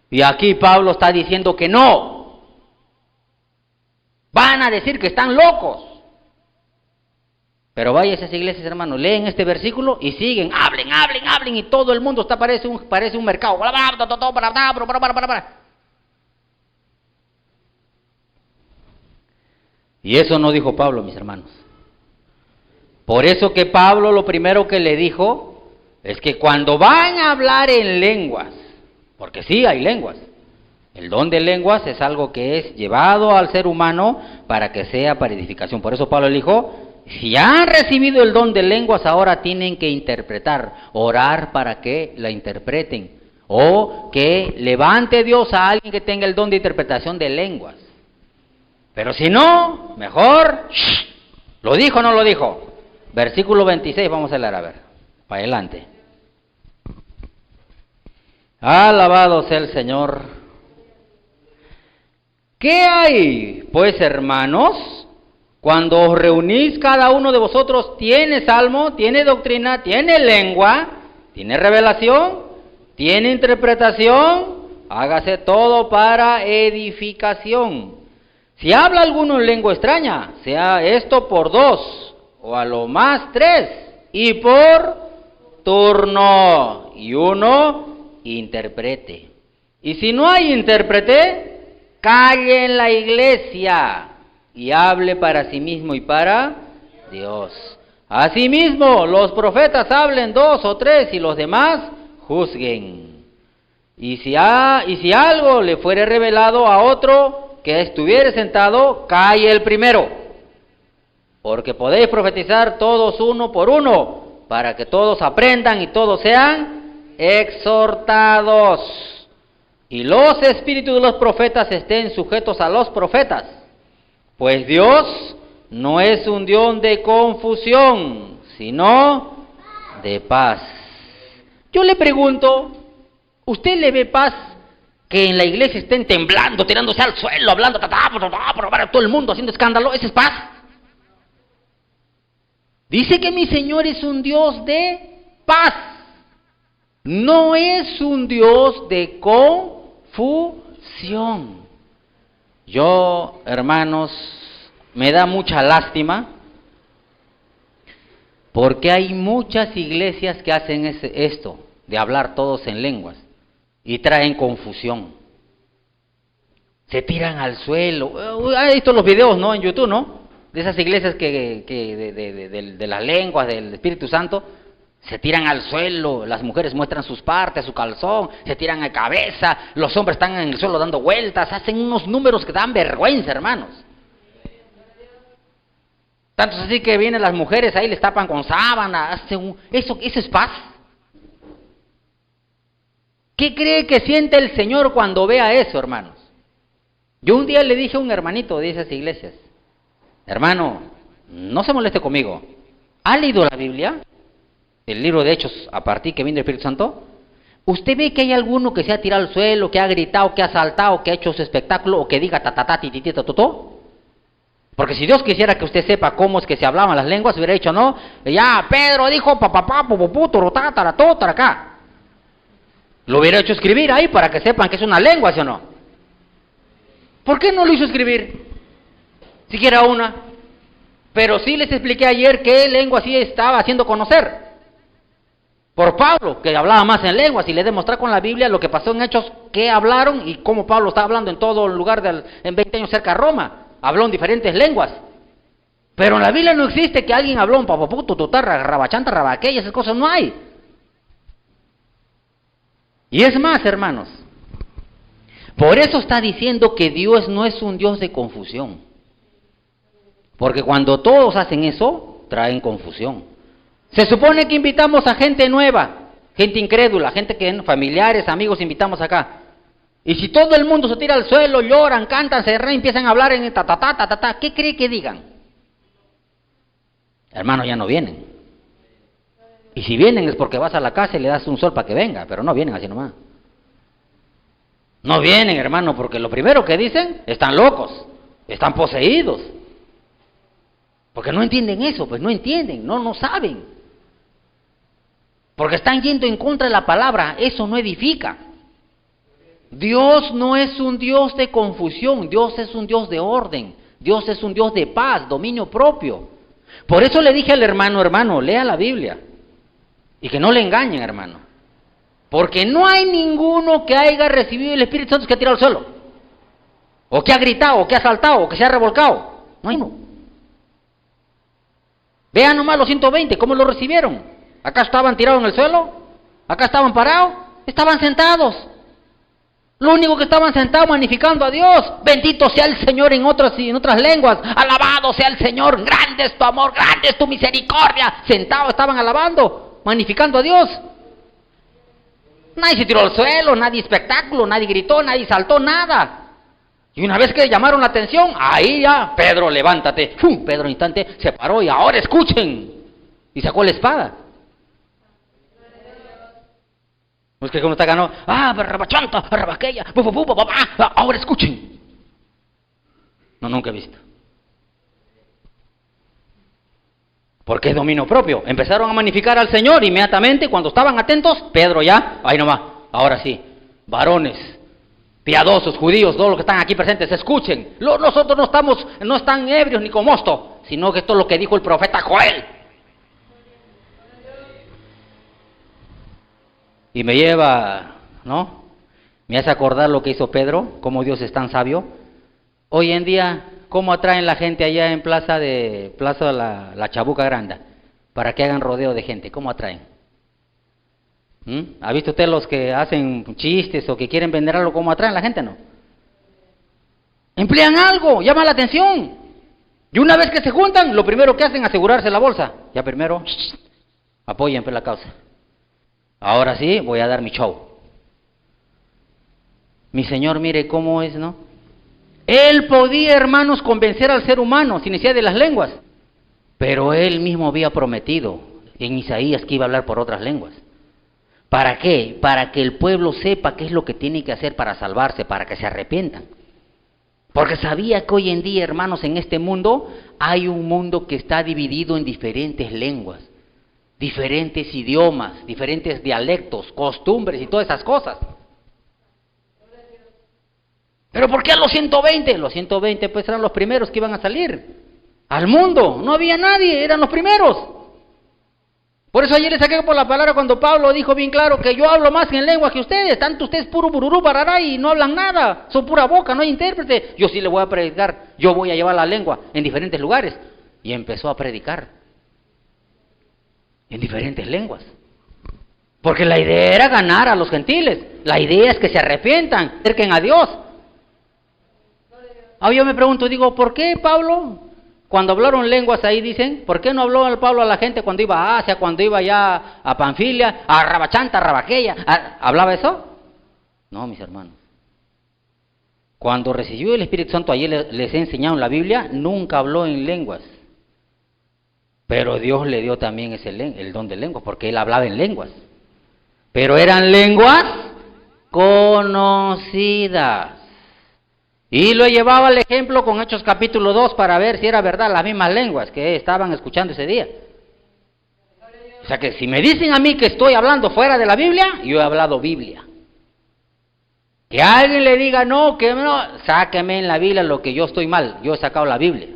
Y aquí Pablo está diciendo que no. Van a decir que están locos. Pero vaya a esas iglesias, hermanos, leen este versículo y siguen, hablen, y todo el mundo parece un mercado. Y eso no dijo Pablo, mis hermanos. Por eso que Pablo lo primero que le dijo es que cuando van a hablar en lenguas, porque sí hay lenguas, el don de lenguas es algo que es llevado al ser humano para que sea para edificación. Por eso Pablo le dijo, si han recibido el don de lenguas, ahora tienen que interpretar, orar para que la interpreten, o que levante Dios a alguien que tenga el don de interpretación de lenguas. Pero si no, mejor, ¿lo dijo o no lo dijo? Versículo 26, vamos a leer, a ver, para adelante. Alabado sea el Señor. ¿Qué hay, pues, hermanos? Cuando os reunís, cada uno de vosotros tiene salmo, tiene doctrina, tiene lengua, tiene revelación, tiene interpretación, hágase todo para edificación. Si habla alguno en lengua extraña, sea esto por 2, o a lo más 3, y por turno, y uno interprete. Y si no hay intérprete, calle en la iglesia y hable para sí mismo y para Dios. Asimismo, los profetas hablen 2 o 3 y los demás juzguen. Y si algo le fuere revelado a otro que estuviere sentado, calle el primero. Porque podéis profetizar todos uno por uno, para que todos aprendan y todos sean exhortados. Y los espíritus de los profetas estén sujetos a los profetas, pues Dios no es un Dios de confusión, sino de paz. Yo le pregunto, ¿usted le ve paz que en la iglesia estén temblando, tirándose al suelo, hablando, todo el mundo haciendo escándalo? ¿Esa es paz? Dice que mi Señor es un Dios de paz, no es un Dios de confusión. Yo, hermanos, me da mucha lástima porque hay muchas iglesias que hacen esto, de hablar todos en lenguas, y traen confusión. Se tiran al suelo. ¿Ha visto los videos, no, en YouTube, no? De esas iglesias de las lenguas, del Espíritu Santo, se tiran al suelo, las mujeres muestran sus partes, su calzón, se tiran a cabeza, los hombres están en el suelo dando vueltas, hacen unos números que dan vergüenza, hermanos. Tanto es así que vienen las mujeres ahí, les tapan con sábana, eso es paz. ¿Qué cree que siente el Señor cuando vea eso, hermanos? Yo un día le dije a un hermanito de esas iglesias, hermano, no se moleste conmigo, ¿ha leído la Biblia? el libro de Hechos, a partir que vino el Espíritu Santo, ¿usted ve que hay alguno que se ha tirado al suelo, que ha gritado, que ha saltado, que ha hecho su espectáculo, o que diga ta ta ta ti ti ti ta tu, tu? Porque si Dios quisiera que usted sepa cómo es que se hablaban las lenguas, hubiera dicho, no, ya, Pedro dijo papá, popopú, torotá, tarató, taracá. Lo hubiera hecho escribir ahí para que sepan que es una lengua, ¿sí o no? ¿Por qué no lo hizo escribir? Siquiera una. Pero sí les expliqué ayer qué lengua sí estaba haciendo conocer. Por Pablo, que hablaba más en lenguas, y le demostré con la Biblia lo que pasó en Hechos, qué hablaron y cómo Pablo está hablando en todo el lugar, en 20 años cerca de Roma. Habló en diferentes lenguas. Pero en la Biblia no existe que alguien habló en papaputo, tutarra, rabachanta, rabaqueya, esas cosas no hay. Y es más, hermanos, por eso está diciendo que Dios no es un Dios de confusión. Porque cuando todos hacen eso, traen confusión. Se supone que invitamos a gente nueva, gente incrédula, gente que familiares, amigos, invitamos acá. Y si todo el mundo se tira al suelo, lloran, cantan, se ríen, empiezan a hablar en ta ta ta ta ta ta, ¿qué cree que digan? Hermanos, ya no vienen. Y si vienen es porque vas a la casa y le das un sol para que venga, pero no vienen así nomás. No vienen, hermano, porque lo primero que dicen, están locos, están poseídos. Porque no entienden eso, pues no entienden, no saben. Porque están yendo en contra de la palabra, eso no edifica. Dios no es un Dios de confusión, Dios es un Dios de orden, Dios es un Dios de paz, dominio propio. Por eso le dije al hermano, lea la Biblia y que no le engañen, hermano. Porque no hay ninguno que haya recibido el Espíritu Santo que ha tirado al suelo, o que ha gritado, o que ha saltado, o que se ha revolcado. No hay uno. Vean nomás los 120, ¿cómo lo recibieron? Acá estaban tirados en el suelo, acá estaban parados, estaban sentados. Lo único que estaban sentados magnificando a Dios. Bendito sea el Señor en otras lenguas. Alabado sea el Señor. Grande es tu amor, grande es tu misericordia. Sentados estaban alabando, magnificando a Dios. Nadie se tiró al suelo, nadie espectáculo, nadie gritó, nadie saltó, nada. Y una vez que llamaron la atención, ahí ya, Pedro, levántate. ¡Fum! Pedro en instante se paró y ahora escuchen. Y sacó la espada. Pues que como está ganando, rabachanta, rabaqueya, ahora escuchen. No, nunca he visto. Porque es dominio propio. Empezaron a magnificar al Señor inmediatamente, cuando estaban atentos, Pedro ya, ahí nomás, ahora sí, varones, piadosos, judíos, todos los que están aquí presentes, escuchen. Nosotros no están ebrios ni con mosto, sino que esto es lo que dijo el profeta Joel. Y me lleva, ¿no? Me hace acordar lo que hizo Pedro, cómo Dios es tan sabio. Hoy en día, ¿cómo atraen la gente allá en Plaza la Chabuca Grande? Para que hagan rodeo de gente, ¿cómo atraen? ¿Ha visto usted los que hacen chistes o que quieren vender algo, cómo atraen la gente, no? Emplean algo, llama la atención. Y una vez que se juntan, lo primero que hacen es asegurarse la bolsa. Ya primero, apoyen por la causa. Ahora sí, voy a dar mi show. Mi Señor, mire cómo es, ¿no? Él podía, hermanos, convencer al ser humano sin necesidad de las lenguas. Pero Él mismo había prometido en Isaías que iba a hablar por otras lenguas. ¿Para qué? Para que el pueblo sepa qué es lo que tiene que hacer para salvarse, para que se arrepientan. Porque sabía que hoy en día, hermanos, en este mundo, hay un mundo que está dividido en diferentes lenguas. Diferentes idiomas, diferentes dialectos, costumbres y todas esas cosas. ¿Pero por qué a los 120? Los 120 pues eran los primeros que iban a salir al mundo. No había nadie, eran los primeros. Por eso ayer le saqué por la palabra cuando Pablo dijo bien claro que yo hablo más en lengua que ustedes. Tanto ustedes puro bururú, barará y no hablan nada. Son pura boca, no hay intérprete. Yo sí le voy a predicar, yo voy a llevar la lengua en diferentes lugares. Y empezó a predicar en diferentes lenguas. Porque la idea era ganar a los gentiles. La idea es que se arrepientan, acerquen a Dios. Yo me pregunto, digo, ¿por qué Pablo, cuando hablaron lenguas ahí dicen, ¿por qué no habló Pablo a la gente cuando iba a Asia, cuando iba ya a Panfilia, a Rabachanta, a Rabaqueya? ¿Hablaba eso? No, mis hermanos. Cuando recibió el Espíritu Santo, ayer les he enseñado en la Biblia, nunca habló en lenguas. Pero Dios le dio también el don de lenguas, porque él hablaba en lenguas. Pero eran lenguas conocidas. Y lo llevaba al ejemplo con Hechos capítulo 2 para ver si era verdad las mismas lenguas que estaban escuchando ese día. O sea que si me dicen a mí que estoy hablando fuera de la Biblia, yo he hablado Biblia. Que alguien le diga no, que no, sáqueme en la Biblia lo que yo estoy mal, yo he sacado la Biblia.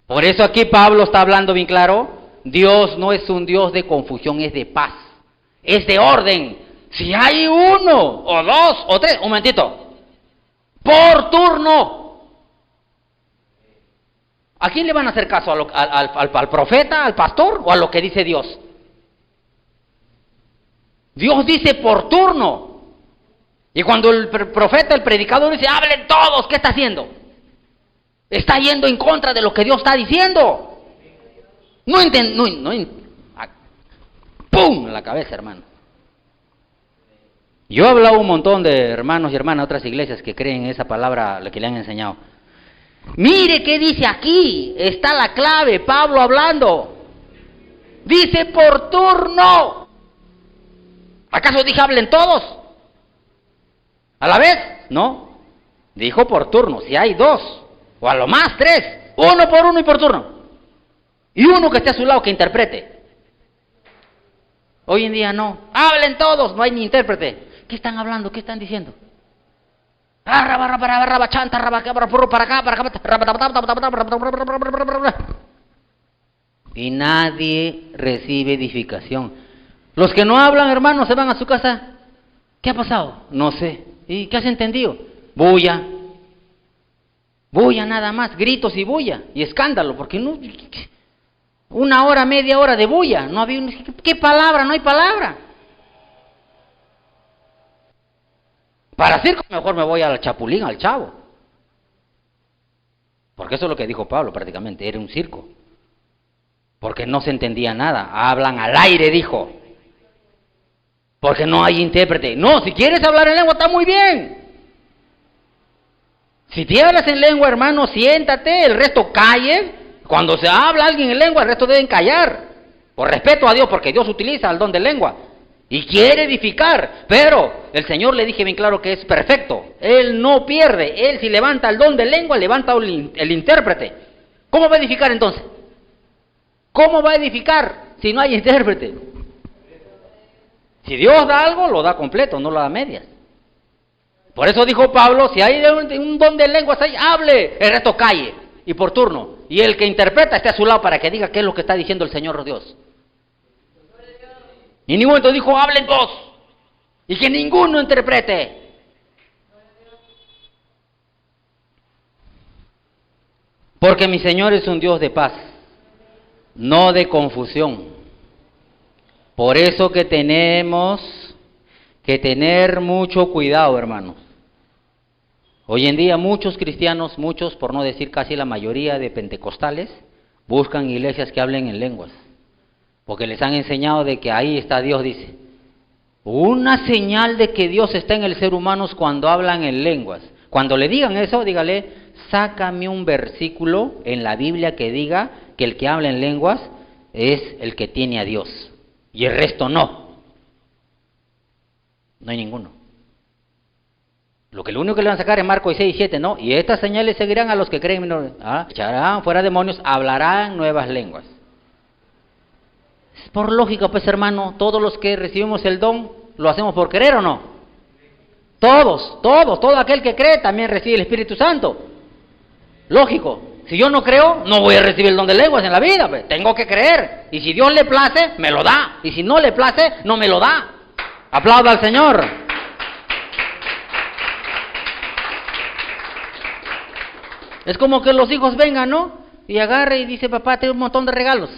Por eso aquí Pablo está hablando bien claro, Dios no es un Dios de confusión, es de paz, es de orden. Si hay uno, o dos, o tres, un momentito, por turno. ¿A quién le van a hacer caso? ¿Al profeta, al pastor o a lo que dice Dios? Dios dice por turno. Y cuando el profeta, el predicador dice, hablen todos, ¿qué está haciendo? Está yendo en contra de lo que Dios está diciendo. ¡Pum! En la cabeza, hermano. Yo he hablado un montón de hermanos y hermanas de otras iglesias que creen en esa palabra, lo que le han enseñado. Mire qué dice aquí, está la clave, Pablo hablando. Dice por turno. ¿Acaso dije hablen todos? ¿A la vez? No. Dijo por turno, si hay dos, o a lo más tres, uno por uno y por turno. Y uno que esté a su lado que interprete. Hoy en día no. Hablen todos, no hay ni intérprete. ¿Qué están hablando? ¿Qué están diciendo? Y nadie recibe edificación. Los que no hablan, hermanos, se van a su casa. ¿Qué ha pasado? No sé. ¿Y qué has entendido? Bulla. Bulla nada más, gritos y bulla. Y escándalo, porque no... Una hora, media hora de bulla. No había... ¿Qué palabra? No hay palabra. Para circo mejor me voy al Chapulín, al Chavo. Porque eso es lo que dijo Pablo prácticamente, era un circo. Porque no se entendía nada, hablan al aire, dijo. Porque no hay intérprete. No, si quieres hablar en lengua está muy bien. Si te hablas en lengua, hermano, siéntate, el resto calle. Cuando se habla alguien en lengua, el resto deben callar. Por respeto a Dios, porque Dios utiliza el don de lengua. Y quiere edificar, pero el Señor le dije bien claro que es perfecto. Él no pierde, Él si levanta el don de lengua, levanta el intérprete. ¿Cómo va a edificar entonces? ¿Cómo va a edificar si no hay intérprete? Si Dios da algo, lo da completo, no lo da a medias. Por eso dijo Pablo, si hay un don de lenguas ahí, hable, el resto calle, y por turno. Y el que interpreta esté a su lado para que diga qué es lo que está diciendo el Señor Dios. Y en ningún momento dijo, hablen dos, y que ninguno interprete. Porque mi Señor es un Dios de paz, no de confusión. Por eso que tenemos que tener mucho cuidado, hermanos. Hoy en día muchos cristianos, muchos, por no decir casi la mayoría de pentecostales, buscan iglesias que hablen en lenguas. Porque les han enseñado de que ahí está Dios, dice. Una señal de que Dios está en el ser humano es cuando hablan en lenguas. Cuando le digan eso, dígale, sácame un versículo en la Biblia que diga que el que habla en lenguas es el que tiene a Dios. Y el resto no. No hay ninguno. Lo único que le van a sacar es Marcos 6 y 7, ¿no? Y estas señales seguirán a los que creen. Echarán fuera demonios, hablarán nuevas lenguas. Por lógica, pues hermano, todos los que recibimos el don, ¿lo hacemos por querer o no? Todo aquel que cree también recibe el Espíritu Santo. Lógico, si yo no creo, no voy a recibir el don de lenguas en la vida, pues. Tengo que creer, y si Dios le place, me lo da, y si no le place, no me lo da. Aplauda al Señor. Es como que los hijos vengan, ¿no? Y agarre y dice, papá, tengo un montón de regalos.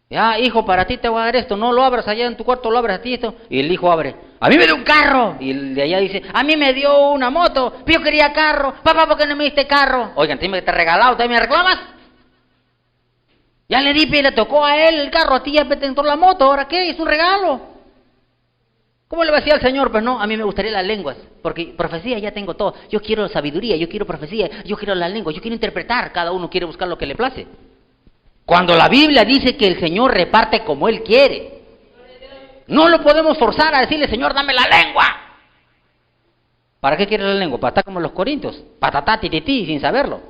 Ya, hijo, para ti te voy a dar esto, no lo abras allá en tu cuarto, lo abres a ti esto. Y el hijo abre, a mí me dio un carro. Y el de allá dice, a mí me dio una moto, yo quería carro. Papá, ¿por qué no me diste carro? Oigan, te he regalado, ¿te me reclamas? Ya le di, le tocó a él el carro, a ti ya te entró la moto, ¿ahora qué? Es un regalo. ¿Cómo le va a decir al Señor? Pues no, a mí me gustaría las lenguas, porque profecía ya tengo todo. Yo quiero sabiduría, yo quiero profecía, yo quiero las lenguas, yo quiero interpretar. Cada uno quiere buscar lo que le place. Cuando la Biblia dice que el Señor reparte como Él quiere, no lo podemos forzar a decirle, Señor, dame la lengua. ¿Para qué quiere la lengua? Para estar como los corintios, patatá, titití, sin saberlo.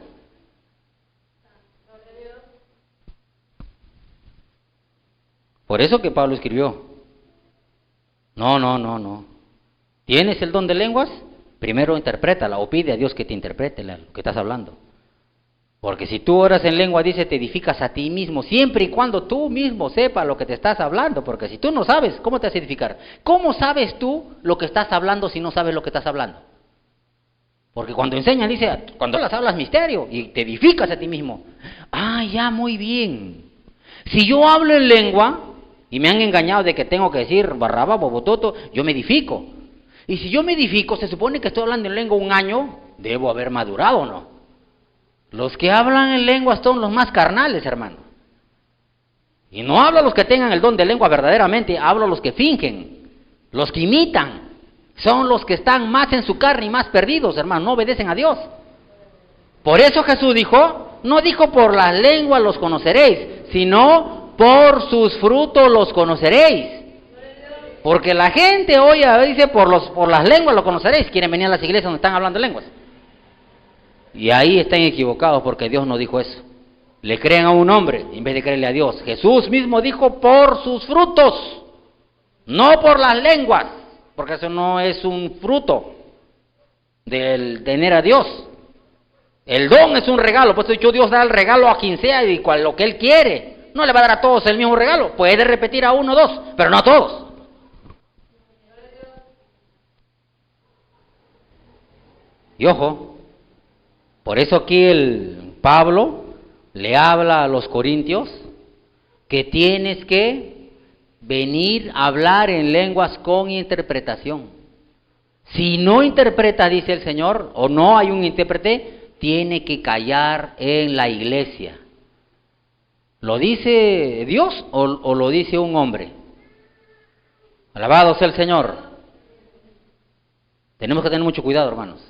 Por eso que Pablo escribió, no. ¿Tienes el don de lenguas? Primero interprétala o pide a Dios que te interprete lo que estás hablando. Porque si tú oras en lengua, dice, te edificas a ti mismo, siempre y cuando tú mismo sepas lo que te estás hablando. Porque si tú no sabes, ¿cómo te vas a edificar? ¿Cómo sabes tú lo que estás hablando si no sabes lo que estás hablando? Porque cuando enseñan, dice, cuando las hablas misterio y te edificas a ti mismo. Ah, ya, muy bien. Si yo hablo en lengua y me han engañado de que tengo que decir barraba, bobototo, yo me edifico. Y si yo me edifico, se supone que estoy hablando en lengua un año, debo haber madurado, ¿o no? Los que hablan en lengua son los más carnales, hermano. Y no hablo a los que tengan el don de lengua verdaderamente, hablo a los que fingen, los que imitan. Son los que están más en su carne y más perdidos, hermano, no obedecen a Dios. Por eso Jesús dijo, no dijo por las lenguas los conoceréis, sino por sus frutos los conoceréis. Porque la gente hoy dice por las lenguas los conoceréis, quieren venir a las iglesias donde están hablando lenguas. Y ahí están equivocados porque Dios no dijo eso. Le creen a un hombre en vez de creerle a Dios. Jesús mismo dijo por sus frutos, no por las lenguas, porque eso no es un fruto del tener a Dios. El don es un regalo, por eso dicho Dios da el regalo a quien sea y lo que Él quiere. No le va a dar a todos el mismo regalo, puede repetir a uno o dos, pero no a todos. Y ojo, por eso aquí el Pablo le habla a los corintios que tienes que venir a hablar en lenguas con interpretación. Si no interpreta, dice el Señor, o no hay un intérprete, tiene que callar en la iglesia. ¿Lo dice Dios o lo dice un hombre? Alabado sea el Señor. Tenemos que tener mucho cuidado, hermanos.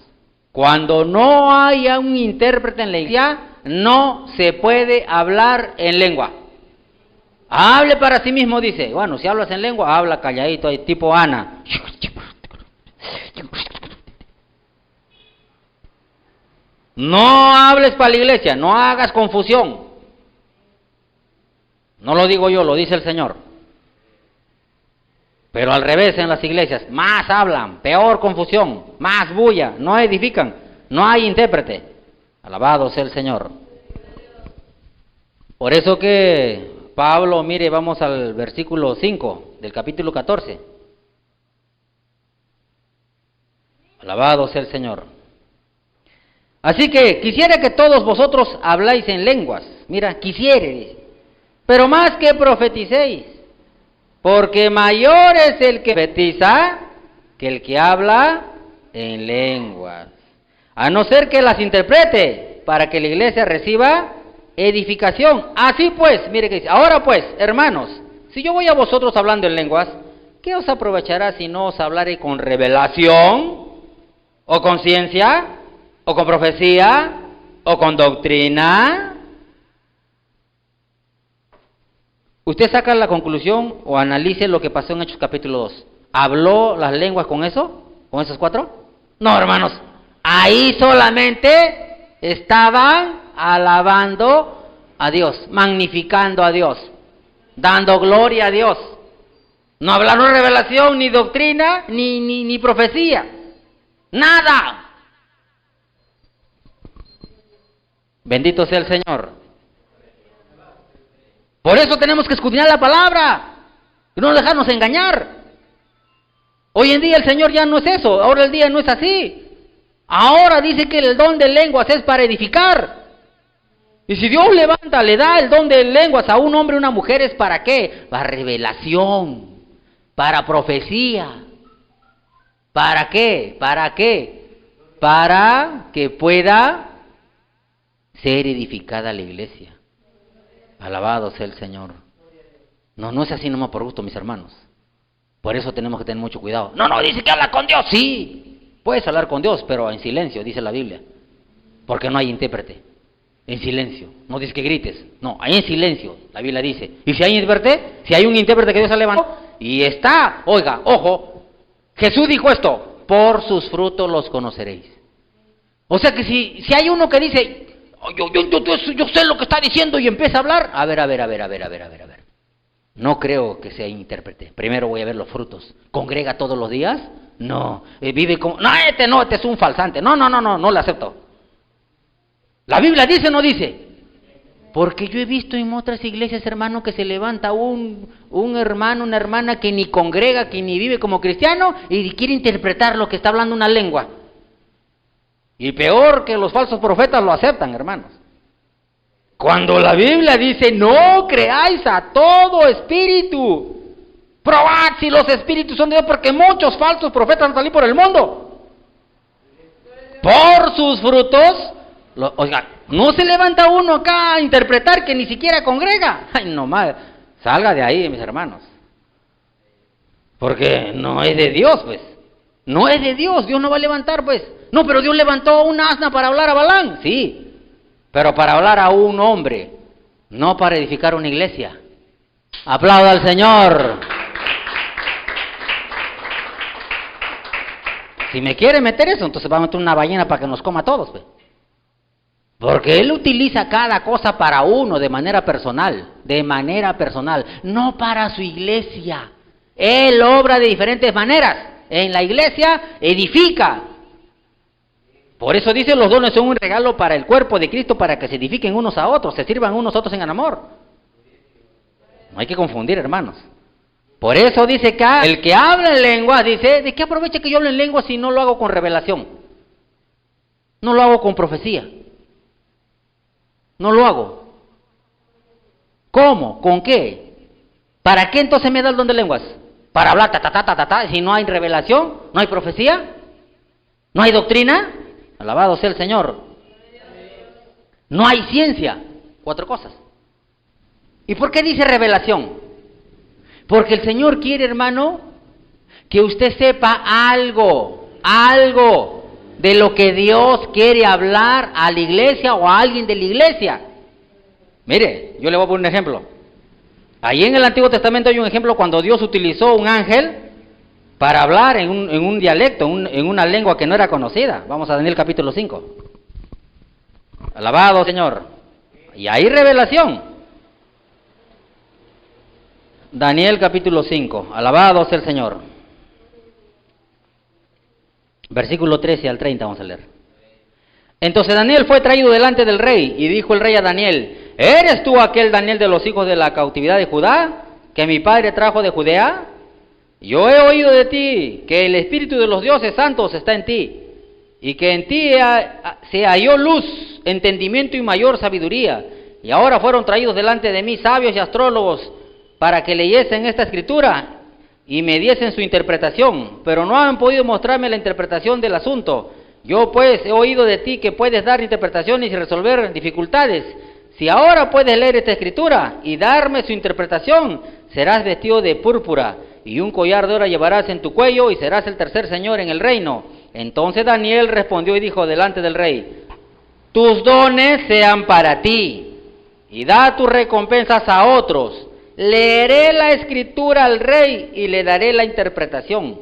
Cuando no haya un intérprete en la iglesia, no se puede hablar en lengua. Hable para sí mismo, dice. Bueno, si hablas en lengua, habla calladito, tipo Ana. No hables para la iglesia, no hagas confusión. No lo digo yo, lo dice el Señor. Pero al revés en las iglesias, más hablan, peor confusión, más bulla, no edifican, no hay intérprete. Alabado sea el Señor. Por eso que Pablo, mire, vamos al versículo 5 del capítulo 14. Alabado sea el Señor. Así que quisiera que todos vosotros habláis en lenguas. Mira, quisiera, pero más que profeticéis. Porque mayor es el que profetiza que el que habla en lenguas. A no ser que las interprete para que la iglesia reciba edificación. Así pues, mire que dice, ahora pues, hermanos, si yo voy a vosotros hablando en lenguas, ¿qué os aprovechará si no os hablaré con revelación? ¿O con ciencia? ¿O con profecía? ¿O con doctrina? Usted saca la conclusión o analice lo que pasó en Hechos capítulo 2. ¿Habló las lenguas con eso? ¿Con esos 4? No, hermanos. Ahí solamente estaban alabando a Dios, magnificando a Dios, dando gloria a Dios. No hablaron revelación, ni doctrina, ni profecía. Nada. Bendito sea el Señor. Por eso tenemos que escudriñar la palabra y no dejarnos engañar. Hoy en día el Señor ya no es eso, ahora el día no es así. Ahora dice que el don de lenguas es para edificar. Y si Dios levanta, le da el don de lenguas a un hombre o una mujer, ¿es para qué? Para revelación, para profecía. ¿Para qué? ¿Para qué? Para que pueda ser edificada la iglesia. Alabado sea el Señor. No es así nomás por gusto, mis hermanos. Por eso tenemos que tener mucho cuidado. No, dice que habla con Dios. Sí, puedes hablar con Dios, pero en silencio, dice la Biblia. Porque no hay intérprete. En silencio. No dice que grites. No, ahí en silencio, la Biblia dice. Y si hay intérprete, si hay un intérprete que Dios ha levantado, y está, oiga, ojo, Jesús dijo esto, por sus frutos los conoceréis. O sea que si hay uno que dice, yo sé lo que está diciendo y empieza a hablar, a ver. No creo que sea intérprete. Primero voy a ver los frutos. ¿Congrega todos los días? No. Vive como, este es un falsante. No le acepto. ¿La Biblia dice o no dice? Porque yo he visto en otras iglesias, hermano, que se levanta un hermano, una hermana que ni congrega, que ni vive como cristiano y quiere interpretar lo que está hablando una lengua. Y peor que los falsos profetas lo aceptan, hermanos. Cuando la Biblia dice, no creáis a todo espíritu. Probad si los espíritus son de Dios, porque muchos falsos profetas han salido por el mundo. Por sus frutos, oiga, no se levanta uno acá a interpretar que ni siquiera congrega. Ay, no más, salga de ahí, mis hermanos. Porque no es de Dios, pues. No es de Dios, Dios no va a levantar, pues. No, pero Dios levantó un asna para hablar a Balán. Sí, pero para hablar a un hombre, no para edificar una iglesia. Aplauda al Señor. Si me quiere meter eso, entonces va a meter una ballena para que nos coma a todos, pues. Porque Él utiliza cada cosa para uno de manera personal, no para su iglesia. Él obra de diferentes maneras. En la iglesia edifica. Por eso dice, los dones son un regalo para el cuerpo de Cristo, para que se edifiquen unos a otros, se sirvan unos a otros en el amor. No hay que confundir, hermanos. Por eso dice acá, el que habla en lenguas, dice, ¿de qué aprovecha que yo hable en lenguas si no lo hago con revelación? No lo hago con profecía. No lo hago. ¿Cómo? ¿Con qué? ¿Para qué entonces me da el don de lenguas? Para hablar, si no hay revelación, no hay profecía, no hay doctrina. Alabado sea el Señor. No hay ciencia. 4 cosas. ¿Y por qué dice revelación? Porque el Señor quiere, hermano, que usted sepa algo de lo que Dios quiere hablar a la iglesia o a alguien de la iglesia. Mire, yo le voy a poner un ejemplo. Ahí en el Antiguo Testamento hay un ejemplo cuando Dios utilizó un ángel para hablar en un dialecto, en una lengua que no era conocida. Vamos a Daniel capítulo 5. Alabado Señor. Y hay revelación. Daniel capítulo 5. Alabado sea el Señor. Versículo 13 al 30 vamos a leer. Entonces Daniel fue traído delante del rey, y dijo el rey a Daniel, ¿eres tú aquel Daniel de los hijos de la cautividad de Judá, que mi padre trajo de Judea? Yo he oído de ti, que el espíritu de los dioses santos está en ti, y que en ti se halló luz, entendimiento y mayor sabiduría. Y ahora fueron traídos delante de mí sabios y astrólogos, para que leyesen esta escritura, y me diesen su interpretación, pero no han podido mostrarme la interpretación del asunto. Yo pues he oído de ti que puedes dar interpretaciones y resolver dificultades. Si ahora puedes leer esta escritura y darme su interpretación, serás vestido de púrpura, y un collar de oro llevarás en tu cuello, y serás el tercer señor en el reino. Entonces Daniel respondió y dijo delante del rey, tus dones sean para ti, y da tus recompensas a otros. Leeré la escritura al rey y le daré la interpretación.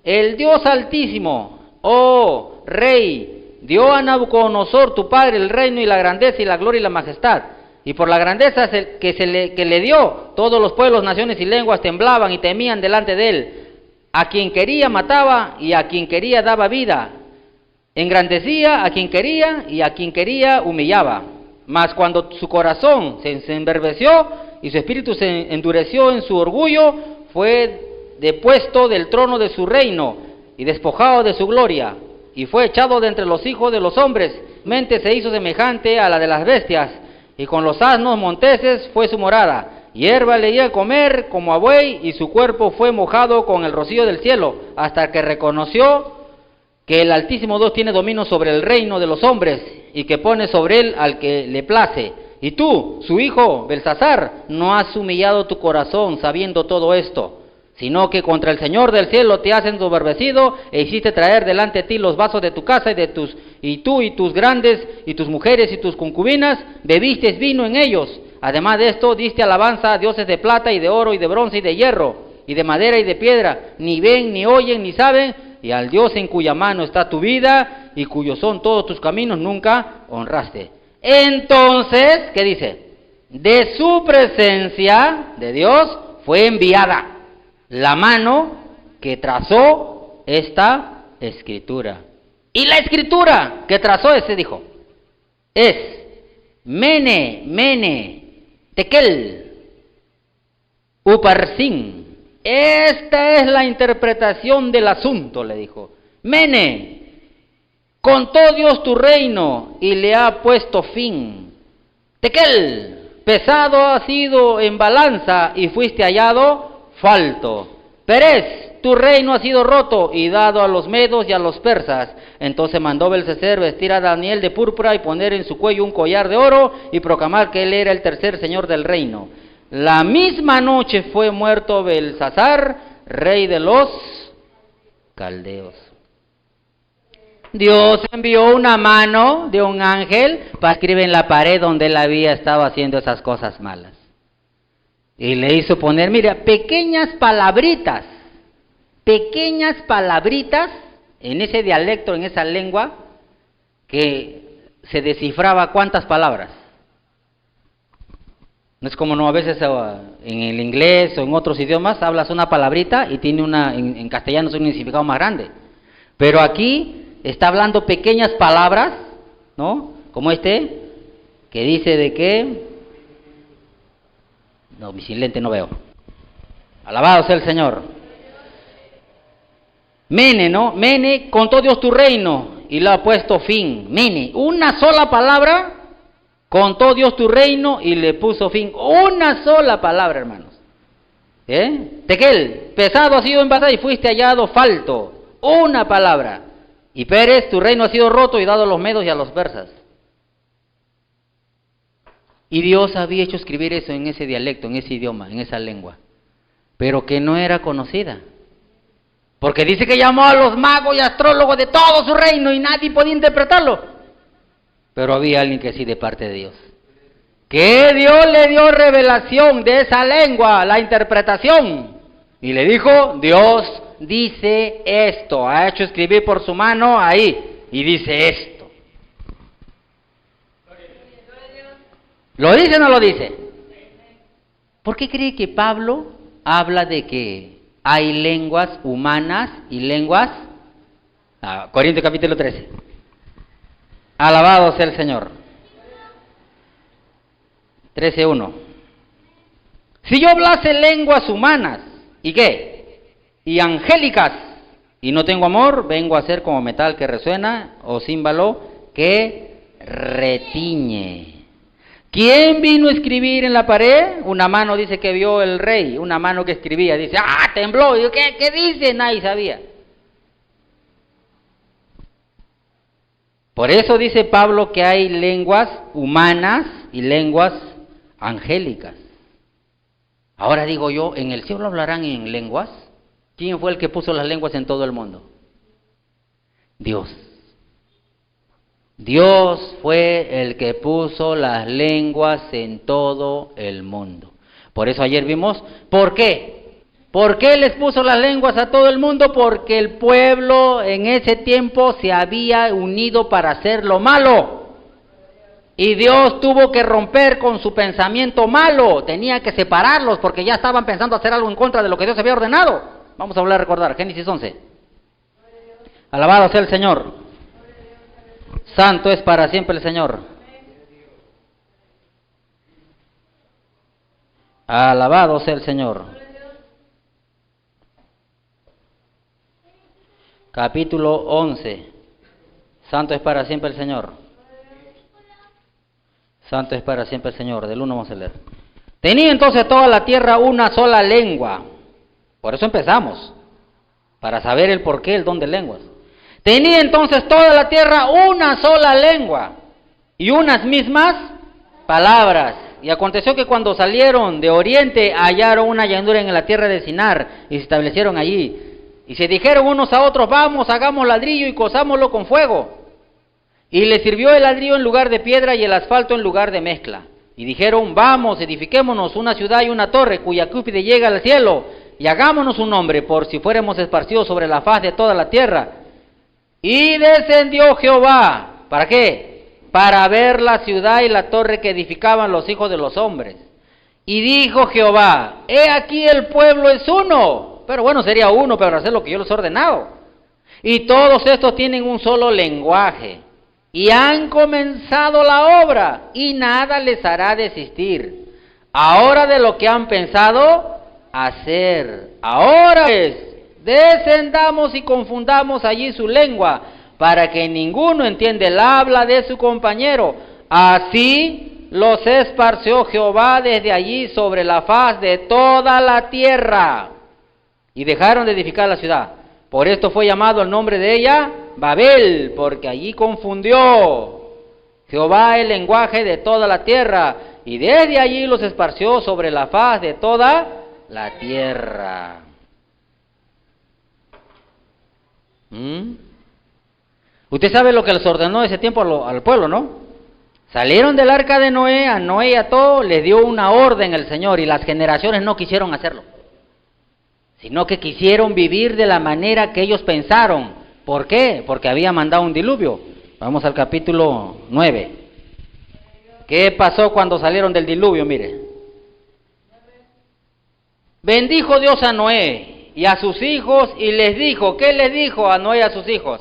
El Dios Altísimo, oh rey, dio a Nabucodonosor tu padre el reino y la grandeza y la gloria y la majestad. Y por la grandeza que le dio, todos los pueblos, naciones y lenguas temblaban y temían delante de él. A quien quería mataba y a quien quería daba vida. Engrandecía a quien quería y a quien quería humillaba. Mas cuando su corazón se enverdeció y su espíritu se endureció en su orgullo, fue depuesto del trono de su reino y despojado de su gloria, y fue echado de entre los hijos de los hombres. Mente se hizo semejante a la de las bestias, y con los asnos monteses fue su morada. Hierba le di a comer como a buey, y su cuerpo fue mojado con el rocío del cielo, hasta que reconoció que el Altísimo Dios tiene dominio sobre el reino de los hombres, y que pone sobre él al que le place. Y tú, su hijo Belsasar, no has humillado tu corazón sabiendo todo esto, sino que contra el Señor del cielo te has ensoberbecido e hiciste traer delante de ti los vasos de tu casa y tú y tus grandes y tus mujeres y tus concubinas bebiste vino en ellos. Además de esto diste alabanza a dioses de plata y de oro y de bronce y de hierro y de madera y de piedra, ni ven, ni oyen, ni saben, y al Dios en cuya mano está tu vida y cuyos son todos tus caminos nunca honraste. Entonces, ¿qué dice? De su presencia de Dios fue enviada la mano que trazó esta escritura. Y la escritura que trazó dijo, es Mene, Mene, Tekel, Uparsin. Esta es la interpretación del asunto, le dijo. Mene, contó Dios tu reino y le ha puesto fin. Tekel, pesado has sido en balanza y fuiste hallado falto. Pérez, tu reino ha sido roto y dado a los medos y a los persas. Entonces mandó Belcesar vestir a Daniel de púrpura y poner en su cuello un collar de oro y proclamar que él era el tercer señor del reino. La misma noche fue muerto Belsasar, rey de los caldeos. Dios envió una mano de un ángel para escribir en la pared donde él había estado haciendo esas cosas malas. Y le hizo poner, mira, pequeñas palabritas en ese dialecto, en esa lengua, que se descifraba cuántas palabras. No es como no, a veces en el inglés o en otros idiomas hablas una palabrita y tiene en castellano es un significado más grande. Pero aquí está hablando pequeñas palabras, ¿no? Como que dice de que... No, mi sin lente no veo. Alabado sea el Señor. Mene, ¿no? Mene, contó Dios tu reino y le ha puesto fin. Mene, una sola palabra, contó Dios tu reino y le puso fin. Una sola palabra, hermanos. Tequel, pesado ha sido en batalla y fuiste hallado falto. Una palabra. Y Pérez, tu reino ha sido roto y dado a los medos y a los persas. Y Dios había hecho escribir eso en ese dialecto, en ese idioma, en esa lengua, pero que no era conocida. Porque dice que llamó a los magos y astrólogos de todo su reino y nadie podía interpretarlo. Pero había alguien que sí, de parte de Dios. Que Dios le dio revelación de esa lengua, la interpretación. Y le dijo, Dios dice esto, ha hecho escribir por su mano ahí, y dice esto. ¿Lo dice o no lo dice? ¿Por qué cree que Pablo habla de que hay lenguas humanas y lenguas? Corintios capítulo 13. Alabado sea el Señor. 13:1. Si yo hablase lenguas humanas, ¿y qué? Y angélicas, y no tengo amor, vengo a ser como metal que resuena, o címbalo que retiñe. ¿Quién vino a escribir en la pared? Una mano dice que vio el rey, una mano que escribía, dice, tembló, y ¿qué dice? Nadie sabía. Por eso dice Pablo que hay lenguas humanas y lenguas angélicas. Ahora digo yo, ¿en el cielo hablarán en lenguas? ¿Quién fue el que puso las lenguas en todo el mundo? Dios. Dios fue el que puso las lenguas en todo el mundo. Por eso ayer vimos, ¿por qué? ¿Por qué les puso las lenguas a todo el mundo? Porque el pueblo en ese tiempo se había unido para hacer lo malo. Y Dios tuvo que romper con su pensamiento malo, tenía que separarlos porque ya estaban pensando hacer algo en contra de lo que Dios había ordenado. Vamos a volver a recordar, Génesis 11. Alabado sea el Señor. Santo es para siempre el Señor. Alabado sea el Señor. Capítulo 11. Santo es para siempre el Señor. Santo es para siempre el Señor. Del 1 vamos a leer. Tenía entonces toda la tierra una sola lengua. Por eso empezamos. Para saber el porqué, el don de lenguas. Tenía entonces toda la tierra una sola lengua y unas mismas palabras. Y aconteció que cuando salieron de oriente hallaron una llanura en la tierra de Sinar y se establecieron allí. Y se dijeron unos a otros, vamos, hagamos ladrillo y cozámoslo con fuego. Y les sirvió el ladrillo en lugar de piedra y el asfalto en lugar de mezcla. Y dijeron, vamos, edifiquémonos una ciudad y una torre cuya cúspide llega al cielo, y hagámonos un nombre por si fuéramos esparcidos sobre la faz de toda la tierra. Y descendió Jehová, ¿para qué? Para ver la ciudad y la torre que edificaban los hijos de los hombres. Y dijo Jehová, he aquí el pueblo es uno, pero bueno, sería uno, pero hacer lo que yo les he ordenado. Y todos estos tienen un solo lenguaje, y han comenzado la obra, y nada les hará desistir. Ahora de lo que han pensado hacer, ahora pues, descendamos y confundamos allí su lengua, para que ninguno entienda el habla de su compañero. Así los esparció Jehová desde allí sobre la faz de toda la tierra, y dejaron de edificar la ciudad. Por esto fue llamado el nombre de ella Babel, porque allí confundió Jehová el lenguaje de toda la tierra, y desde allí los esparció sobre la faz de toda la tierra. Usted sabe lo que les ordenó ese tiempo al pueblo, ¿no? Salieron del arca de Noé, a Noé y a todo les dio una orden el Señor, y las generaciones no quisieron hacerlo, sino que quisieron vivir de la manera que ellos pensaron. ¿Por qué? Porque había mandado un diluvio. Vamos al capítulo 9. ¿Qué pasó cuando salieron del diluvio? Mire. Bendijo Dios a Noé y a sus hijos y les dijo, ¿qué les dijo a Noé y a sus hijos?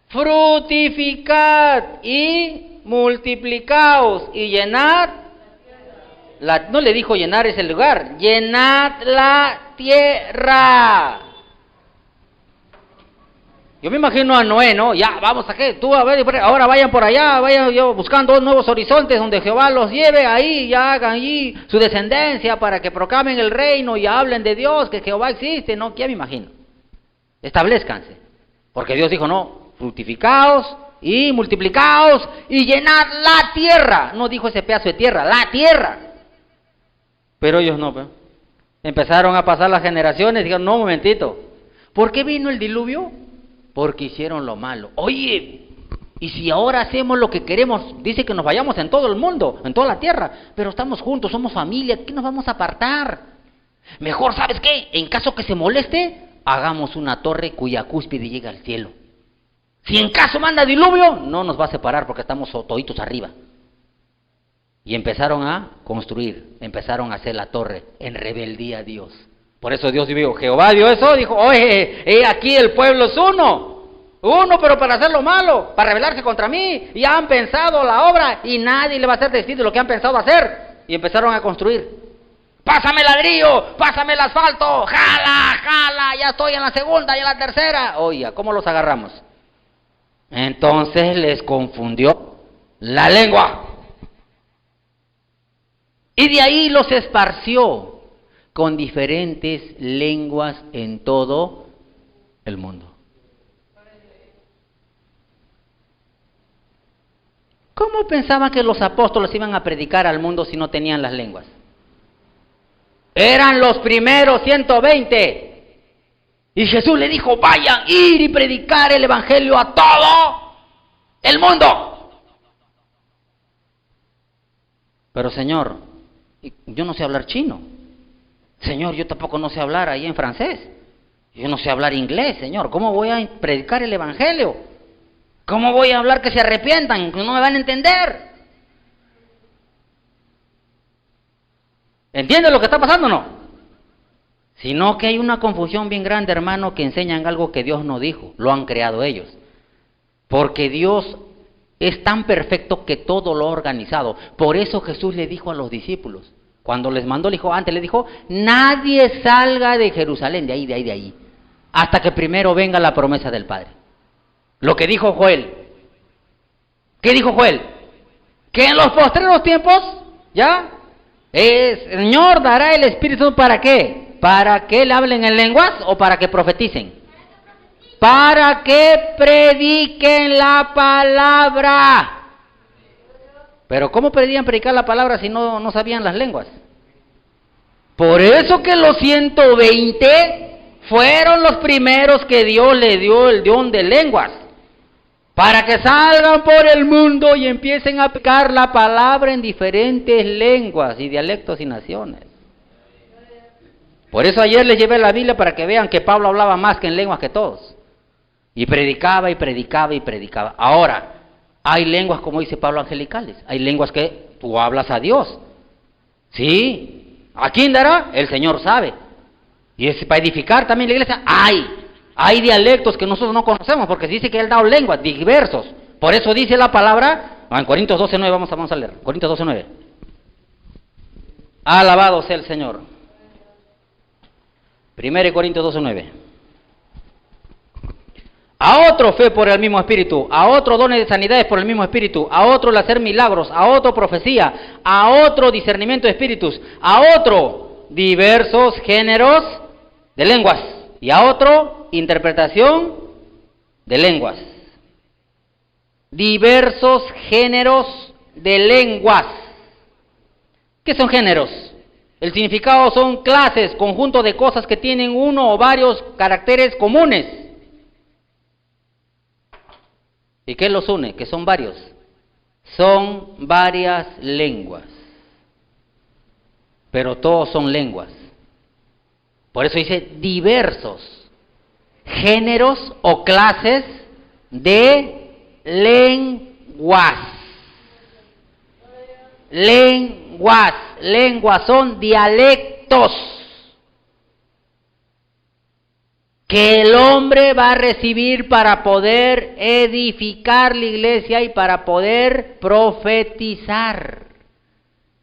Fructificad y multiplicaos y llenad. No le dijo llenar ese lugar, llenad la tierra. Yo me imagino a Noé, ¿no? Ya, vamos a qué, tú a ver, ahora vayan por allá, vayan yo buscando nuevos horizontes donde Jehová los lleve ahí, ya hagan allí su descendencia para que proclamen el reino y hablen de Dios, que Jehová existe, ¿no? ¿Qué me imagino? Establezcanse, porque Dios dijo, no, fructificaos y multiplicaos y llenad la tierra. No dijo ese pedazo de tierra, la tierra. Pero ellos no, empezaron a pasar las generaciones y dijeron, no, un momentito, ¿por qué vino el diluvio? Porque hicieron lo malo. Oye, y si ahora hacemos lo que queremos, dice que nos vayamos en todo el mundo, en toda la tierra, pero estamos juntos, somos familia, ¿qué nos vamos a apartar? Mejor, ¿sabes qué? En caso que se moleste, hagamos una torre cuya cúspide llega al cielo. Si en caso manda diluvio, no nos va a separar porque estamos toditos arriba. Y empezaron a construir, empezaron a hacer la torre en rebeldía a Dios. Por eso Dios dijo, Jehová dio eso, dijo, oye, aquí el pueblo es uno, pero para hacer lo malo, para rebelarse contra mí, y han pensado la obra, y nadie le va a hacer decir de lo que han pensado hacer, y empezaron a construir. Pásame el ladrillo, pásame el asfalto, jala, ya estoy en la segunda y en la tercera. Oye, ¿cómo los agarramos? Entonces les confundió la lengua, y de ahí los esparció con diferentes lenguas en todo el mundo. ¿Cómo pensaban que los apóstoles iban a predicar al mundo si no tenían las lenguas? Eran los primeros 120. Y Jesús le dijo, vayan, ir y predicar el evangelio a todo el mundo. Pero Señor, yo no sé hablar chino. Señor, yo tampoco no sé hablar ahí en francés. Yo no sé hablar inglés, Señor. ¿Cómo voy a predicar el evangelio? ¿Cómo voy a hablar que se arrepientan? Que no me van a entender. ¿Entiendes lo que está pasando o no? Sino que hay una confusión bien grande, hermano, que enseñan algo que Dios no dijo. Lo han creado ellos. Porque Dios es tan perfecto que todo lo ha organizado. Por eso Jesús le dijo a los discípulos, cuando les mandó, le dijo, nadie salga de Jerusalén, de ahí, hasta que primero venga la promesa del Padre. Lo que dijo Joel. ¿Qué dijo Joel? Que en los postreros tiempos, el Señor dará el Espíritu, ¿para qué? ¿Para que le hablen en lenguas o para que profeticen? Para que prediquen la palabra. Pero ¿cómo podían predicar la palabra si no sabían las lenguas? Por eso que los 120 fueron los primeros que Dios le dio el don de lenguas, para que salgan por el mundo y empiecen a aplicar la palabra en diferentes lenguas y dialectos y naciones. Por eso ayer les llevé la Biblia para que vean que Pablo hablaba más que en lenguas que todos. Y predicaba y predicaba y predicaba. Ahora, hay lenguas, como dice Pablo, angelicales. Hay lenguas que tú hablas a Dios. Sí, ¿a quién dará? El Señor sabe. Y es para edificar también la iglesia. Hay dialectos que nosotros no conocemos, porque dice que Él da lenguas diversos. Por eso dice la palabra, en Corintios 12:9, vamos a leer. Corintios 12:9. Alabado sea el Señor. 1 Corintios 12:9. A otro fe por el mismo Espíritu, a otro dones de sanidades por el mismo Espíritu, a otro el hacer milagros, a otro profecía, a otro discernimiento de espíritus, a otro diversos géneros de lenguas y a otro interpretación de lenguas. Diversos géneros de lenguas. ¿Qué son géneros? El significado son clases, conjunto de cosas que tienen uno o varios caracteres comunes. ¿Y qué los une? Que son varios. Son varias lenguas. Pero todos son lenguas. Por eso dice diversos géneros o clases de lenguas. Lenguas son dialectos que el hombre va a recibir para poder edificar la iglesia y para poder profetizar.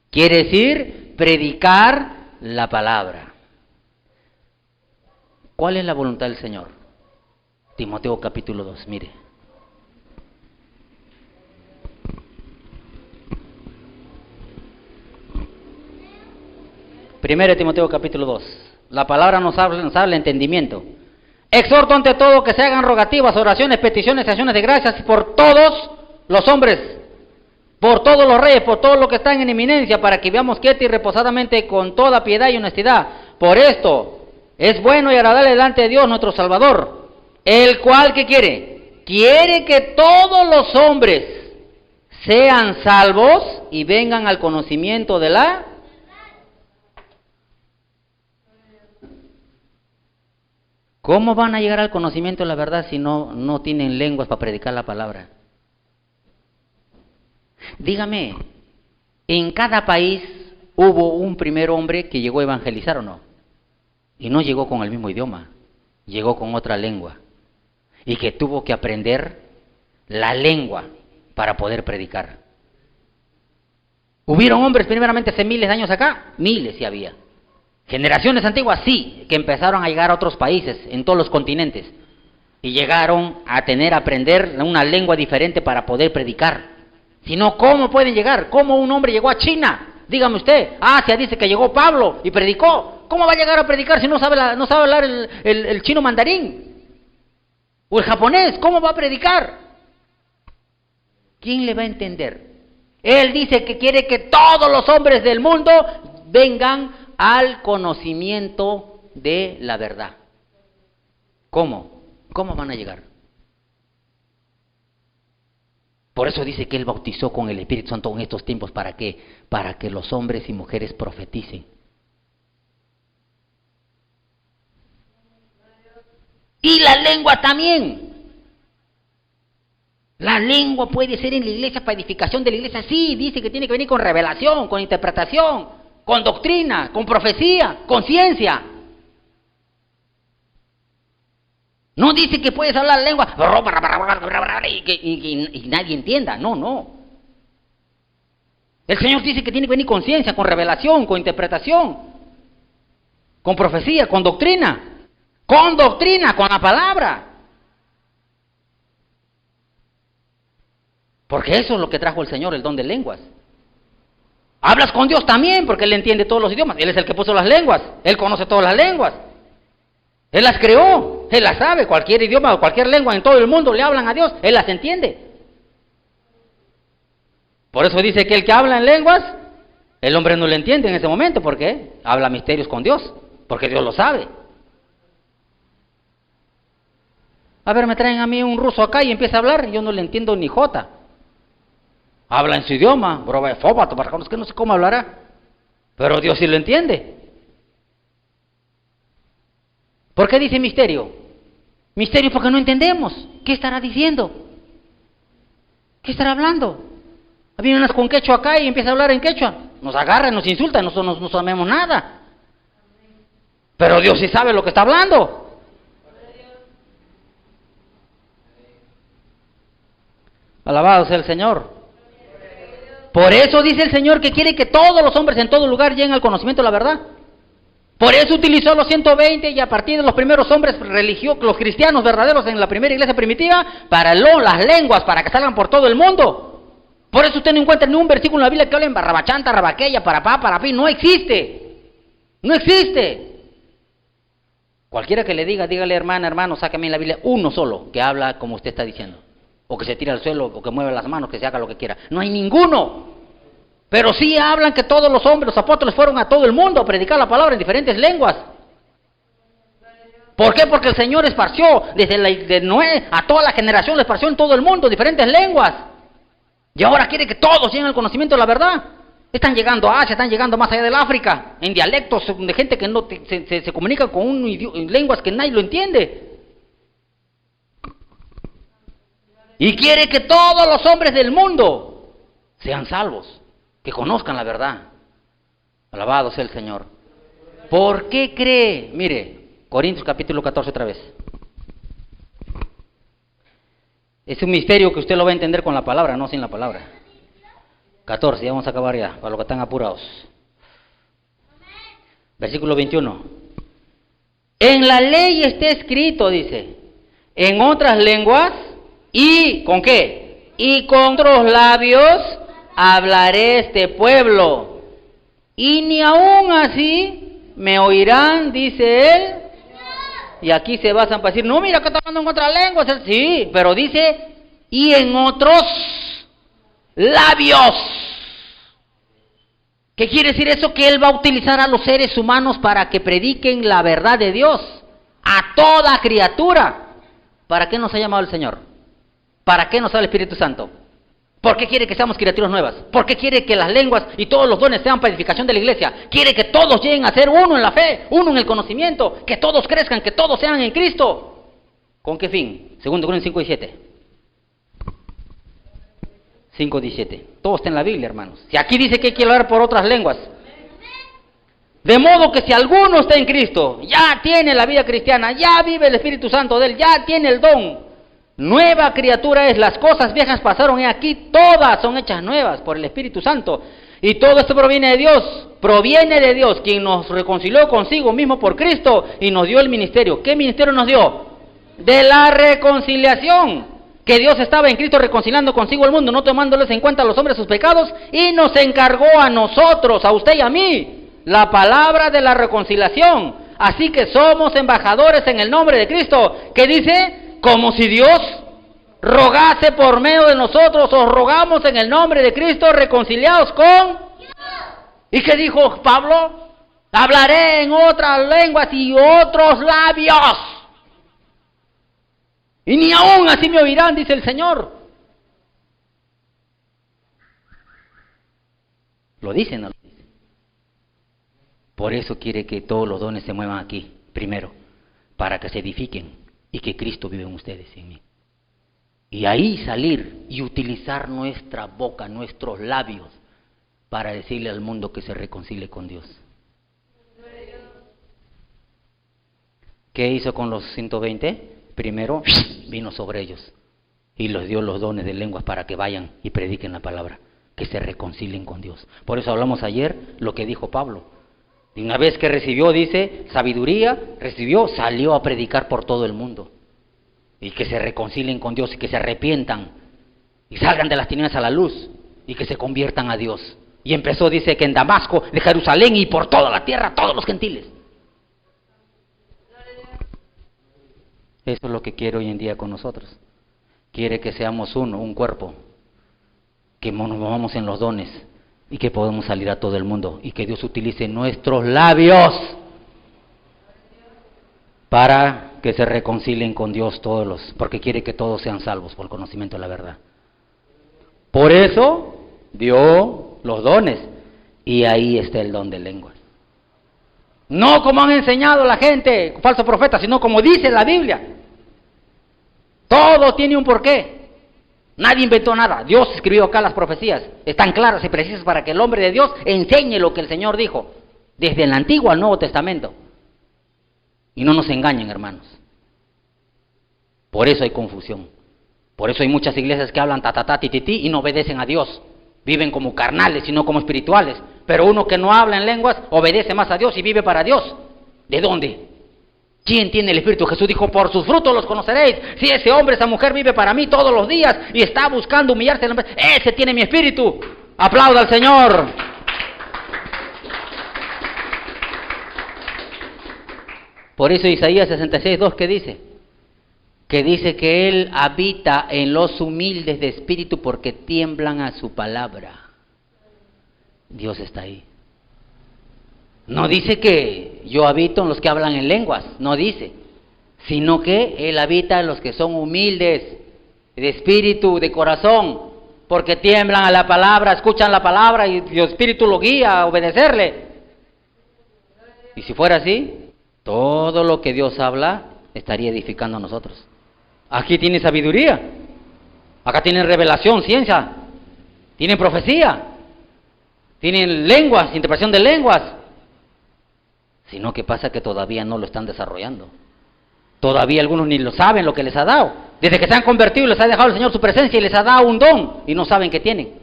Quiere decir predicar la palabra. ¿Cuál es la voluntad del Señor? Timoteo capítulo 2, mire. Primero Timoteo capítulo 2. La palabra nos habla entendimiento. Exhorto ante todo que se hagan rogativas, oraciones, peticiones, acciones de gracias por todos los hombres, por todos los reyes, por todos los que están en eminencia, para que vivamos quieta y reposadamente con toda piedad y honestidad. Por esto es bueno y agradable delante de Dios nuestro Salvador, el cual, ¿qué quiere? Quiere que todos los hombres sean salvos y vengan al conocimiento de la... ¿Cómo van a llegar al conocimiento de la verdad si no tienen lenguas para predicar la palabra? Dígame, ¿en cada país hubo un primer hombre que llegó a evangelizar o no? Y no llegó con el mismo idioma, llegó con otra lengua. Y que tuvo que aprender la lengua para poder predicar. ¿Hubieron hombres primeramente hace miles de años acá? Miles sí había. Generaciones antiguas sí, que empezaron a llegar a otros países, en todos los continentes, y llegaron a aprender una lengua diferente para poder predicar. Si no, ¿cómo pueden llegar? ¿Cómo un hombre llegó a China? Dígame usted. Asia dice que llegó Pablo y predicó. ¿Cómo va a llegar a predicar si no sabe hablar el chino mandarín? O el japonés, ¿cómo va a predicar? ¿Quién le va a entender? Él dice que quiere que todos los hombres del mundo vengan al conocimiento de la verdad. ¿Cómo? ¿Cómo van a llegar? Por eso dice que Él bautizó con el Espíritu Santo en estos tiempos. ¿Para qué? Para que los hombres y mujeres profeticen. Y la lengua también. La lengua puede ser en la iglesia para edificación de la iglesia. Sí, dice que tiene que venir con revelación, con interpretación, con doctrina, con profecía, con ciencia. No dice que puedes hablar lengua y nadie entienda. No. El Señor dice que tiene que venir con ciencia, con revelación, con interpretación, con profecía, con doctrina, con la palabra. Porque eso es lo que trajo el Señor, el don de lenguas. Hablas con Dios también, porque Él entiende todos los idiomas. Él es el que puso las lenguas. Él conoce todas las lenguas. Él las creó. Él las sabe. Cualquier idioma o cualquier lengua en todo el mundo le hablan a Dios. Él las entiende. Por eso dice que el que habla en lenguas, el hombre no le entiende en ese momento, porque habla misterios con Dios, porque Dios lo sabe. A ver, me traen a mí un ruso acá y empieza a hablar, y yo no le entiendo ni jota. Habla en su idioma, broma de fóbato, para que no sé cómo hablará, pero Dios sí lo entiende. ¿Por qué dice misterio? Misterio porque no entendemos. ¿Qué estará diciendo? ¿Qué estará hablando? Vienen unas con quechua acá y empieza a hablar en quechua. Nos agarran, nos insultan, nosotros no sabemos nada. Pero Dios sí sabe lo que está hablando. Alabado sea el Señor. Por eso dice el Señor que quiere que todos los hombres en todo lugar lleguen al conocimiento de la verdad. Por eso utilizó los 120 y a partir de los primeros hombres religiosos, los cristianos verdaderos en la primera iglesia primitiva, para las lenguas, para que salgan por todo el mundo. Por eso usted no encuentra ni un versículo en la Biblia que hable en barrabachanta, rabaqueya, para pi, no existe. No existe. Cualquiera que le diga, dígale hermana, hermano, sáqueme en la Biblia uno solo que habla como usted está diciendo. O que se tira al suelo, o que mueve las manos, que se haga lo que quiera. No hay ninguno. Pero sí hablan que todos los hombres, los apóstoles fueron a todo el mundo a predicar la palabra en diferentes lenguas. ¿Por qué? Porque el Señor esparció desde Noé a toda la generación, le esparció en todo el mundo diferentes lenguas. Y ahora quiere que todos lleguen al conocimiento de la verdad. Están llegando a Asia, están llegando más allá del África, en dialectos de gente que no se comunica con lenguas que nadie lo entiende. Y quiere que todos los hombres del mundo sean salvos, que conozcan la verdad. Alabado sea el Señor. ¿Por qué cree? Mire, Corintios capítulo 14 otra vez. Es un misterio que usted lo va a entender con la palabra, no sin la palabra. 14, ya vamos a acabar ya, para los que están apurados. Versículo 21. En la ley está escrito, dice, en otras lenguas, ¿y con qué? Y con otros labios hablaré este pueblo. Y ni aún así me oirán, dice él. Y aquí se basan para decir, no, mira que está hablando en otras lenguas. Sí, pero dice, y en otros labios. ¿Qué quiere decir eso? Que él va a utilizar a los seres humanos para que prediquen la verdad de Dios a toda criatura. ¿Para qué nos ha llamado el Señor? ¿Para qué nos da el Espíritu Santo? ¿Por qué quiere que seamos criaturas nuevas? ¿Por qué quiere que las lenguas y todos los dones sean para edificación de la iglesia? Quiere que todos lleguen a ser uno en la fe, uno en el conocimiento, que todos crezcan, que todos sean en Cristo. ¿Con qué fin? 2 Corintios 5 y 7. 5:17. Todo está en la Biblia, hermanos. Si aquí dice que hay que hablar por otras lenguas. De modo que si alguno está en Cristo, ya tiene la vida cristiana, ya vive el Espíritu Santo de él, ya tiene el don. Nueva criatura es, las cosas viejas pasaron y aquí todas son hechas nuevas por el Espíritu Santo. Y todo esto proviene de Dios, quien nos reconcilió consigo mismo por Cristo y nos dio el ministerio. ¿Qué ministerio nos dio? De la reconciliación. Que Dios estaba en Cristo reconciliando consigo el mundo, no tomándoles en cuenta a los hombres sus pecados, y nos encargó a nosotros, a usted y a mí, la palabra de la reconciliación. Así que somos embajadores en el nombre de Cristo, que dice, como si Dios rogase por medio de nosotros, os rogamos en el nombre de Cristo, reconciliados con Dios. ¿Y qué dijo Pablo? Hablaré en otras lenguas y otros labios. Y ni aún así me oirán, dice el Señor. ¿Lo dice o no lo dice? Por eso quiere que todos los dones se muevan aquí, primero, para que se edifiquen y que Cristo vive en ustedes y en mí. Y ahí salir y utilizar nuestra boca, nuestros labios, para decirle al mundo que se reconcilie con Dios. ¿Qué hizo con los 120? Primero vino sobre ellos y les dio los dones de lenguas para que vayan y prediquen la palabra, que se reconcilien con Dios. Por eso hablamos ayer lo que dijo Pablo. Y una vez que recibió, dice, sabiduría, salió a predicar por todo el mundo. Y que se reconcilien con Dios y que se arrepientan y salgan de las tinieblas a la luz y que se conviertan a Dios. Y empezó, dice, que en Damasco, de Jerusalén y por toda la tierra, todos los gentiles. Eso es lo que quiere hoy en día con nosotros. Quiere que seamos uno, un cuerpo. que nos movamos en los dones y que podemos salir a todo el mundo y que Dios utilice nuestros labios para que se reconcilien con Dios todos porque quiere que todos sean salvos por el conocimiento de la verdad. Por eso dio los dones y ahí está el don de lenguas. No como han enseñado la gente, falsos profetas, sino como dice la Biblia. Todo tiene un porqué. Nadie inventó nada. Dios escribió acá las profecías. Están claras y precisas para que el hombre de Dios enseñe lo que el Señor dijo, desde el Antiguo al Nuevo Testamento. Y no nos engañen, hermanos. Por eso hay confusión. Por eso hay muchas iglesias que hablan ti, y no obedecen a Dios. Viven como carnales y no como espirituales. Pero uno que no habla en lenguas obedece más a Dios y vive para Dios. ¿De dónde? ¿Quién tiene el Espíritu? Jesús dijo, por sus frutos los conoceréis. Si ese hombre, esa mujer vive para mí todos los días y está buscando humillarse, ese tiene mi Espíritu. Aplauda al Señor. Por eso Isaías 66:2, ¿qué dice? Que dice que Él habita en los humildes de espíritu porque tiemblan a su palabra. Dios está ahí. No dice que yo habito en los que hablan en lenguas, no dice, sino que Él habita en los que son humildes de espíritu, de corazón, porque tiemblan a la palabra, escuchan la palabra y el espíritu lo guía a obedecerle. Y si fuera así, todo lo que Dios habla estaría edificando a nosotros. Aquí tiene sabiduría, acá tienen revelación, ciencia, tienen profecía, tienen lenguas, interpretación de lenguas. Sino que pasa que todavía no lo están desarrollando. Todavía algunos ni lo saben lo que les ha dado. Desde que se han convertido les ha dejado el Señor su presencia y les ha dado un don y no saben qué tienen.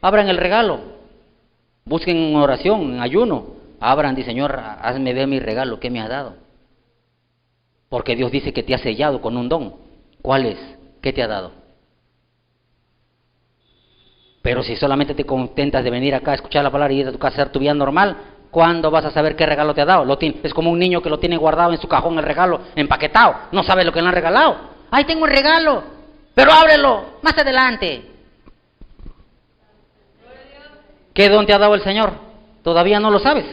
Abran el regalo, busquen en oración, en ayuno, abran y Señor, hazme ver mi regalo, ¿qué me has dado? Porque Dios dice que te ha sellado con un don. ¿Cuál es? ¿Qué te ha dado? Pero si solamente te contentas de venir acá a escuchar la palabra y ir a tu casa a hacer tu vida normal, ¿cuándo vas a saber qué regalo te ha dado? Es como un niño que lo tiene guardado en su cajón el regalo, empaquetado. No sabe lo que le han regalado. ¡Ay, tengo un regalo! Pero ábrelo, más adelante. ¿Qué don te ha dado el Señor? Todavía no lo sabes,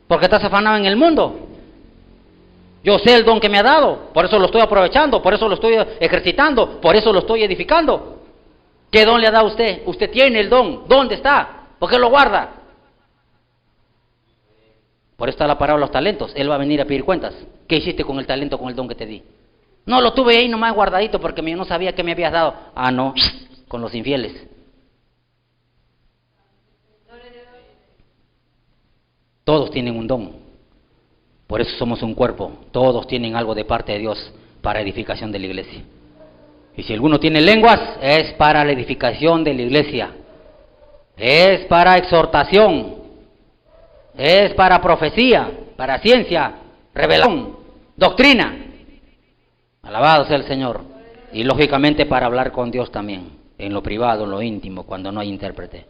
porque estás afanado en el mundo. Yo sé el don que me ha dado, por eso lo estoy aprovechando, por eso lo estoy ejercitando, por eso lo estoy edificando. ¿Qué don le ha dado usted? Usted tiene el don. ¿Dónde está? ¿Por qué lo guarda? Por eso está la parábola de los talentos. Él va a venir a pedir cuentas. ¿Qué hiciste con el talento, con el don que te di? No, lo tuve ahí nomás guardadito porque yo no sabía qué me habías dado. Ah, no, con los infieles. Todos tienen un don. Por eso somos un cuerpo. Todos tienen algo de parte de Dios para edificación de la iglesia. Y si alguno tiene lenguas, es para la edificación de la iglesia. Es para exhortación. Es para profecía, para ciencia, revelación, doctrina. Alabado sea el Señor. Y lógicamente para hablar con Dios también, en lo privado, en lo íntimo, cuando no hay intérprete.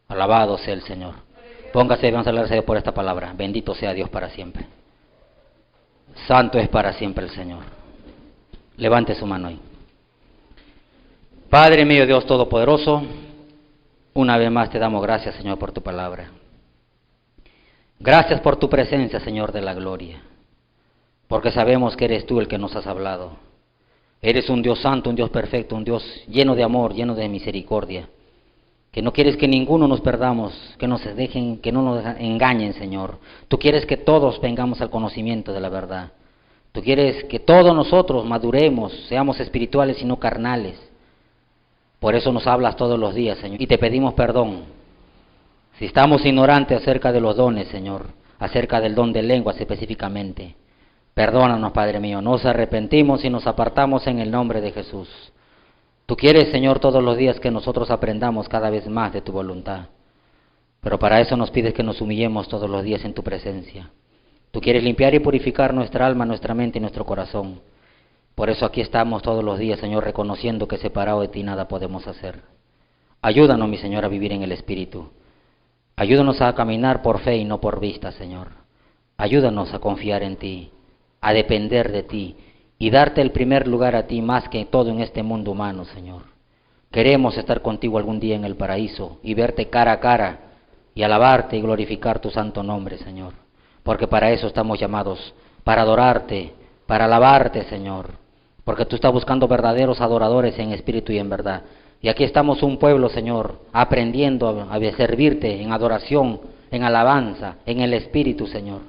Alabado sea el Señor. Póngase, vamos a hablarse a Dios por esta palabra. Bendito sea Dios para siempre. Santo es para siempre el Señor. Levante su mano ahí. Padre mío, Dios Todopoderoso, una vez más te damos gracias, Señor, por tu palabra. Gracias por tu presencia, Señor de la gloria, porque sabemos que eres tú el que nos has hablado. Eres un Dios santo, un Dios perfecto, un Dios lleno de amor, lleno de misericordia, que no quieres que ninguno nos perdamos, que nos dejen, que no nos engañen, Señor. Tú quieres que todos vengamos al conocimiento de la verdad. Tú quieres que todos nosotros maduremos, seamos espirituales y no carnales. Por eso nos hablas todos los días, Señor, y te pedimos perdón. Si estamos ignorantes acerca de los dones, Señor, acerca del don de lenguas específicamente, perdónanos, Padre mío, nos arrepentimos y nos apartamos en el nombre de Jesús. Tú quieres, Señor, todos los días que nosotros aprendamos cada vez más de tu voluntad, pero para eso nos pides que nos humillemos todos los días en tu presencia. Tú quieres limpiar y purificar nuestra alma, nuestra mente y nuestro corazón. Por eso aquí estamos todos los días, Señor, reconociendo que separado de ti nada podemos hacer. Ayúdanos, mi Señor, a vivir en el Espíritu. Ayúdanos a caminar por fe y no por vista, Señor. Ayúdanos a confiar en ti, a depender de ti y darte el primer lugar a ti más que todo en este mundo humano, Señor. Queremos estar contigo algún día en el paraíso y verte cara a cara y alabarte y glorificar tu santo nombre, Señor. Porque para eso estamos llamados, para adorarte, para alabarte, Señor. Porque tú estás buscando verdaderos adoradores en espíritu y en verdad. Y aquí estamos un pueblo, Señor, aprendiendo a servirte en adoración, en alabanza, en el espíritu, Señor.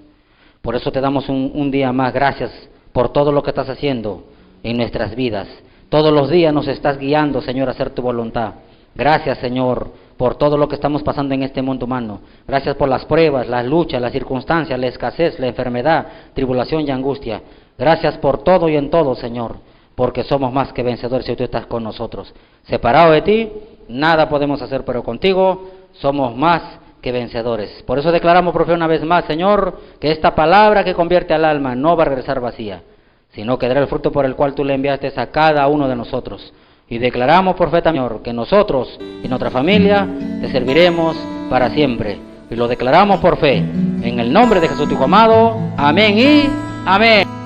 Por eso te damos un día más gracias por todo lo que estás haciendo en nuestras vidas. Todos los días nos estás guiando, Señor, a hacer tu voluntad. Gracias, Señor, por todo lo que estamos pasando en este mundo humano. Gracias por las pruebas, las luchas, las circunstancias, la escasez, la enfermedad, tribulación y angustia. Gracias por todo y en todo, Señor, porque somos más que vencedores si tú estás con nosotros. Separado de ti, nada podemos hacer, pero contigo somos más que vencedores. Por eso declaramos, profe, una vez más, Señor, que esta palabra que convierte al alma no va a regresar vacía, sino que dará el fruto por el cual tú le enviaste a cada uno de nosotros. Y declaramos, profeta, Señor, que nosotros y nuestra familia te serviremos para siempre. Y lo declaramos por fe. En el nombre de Jesús, tu Hijo amado. Amén y amén.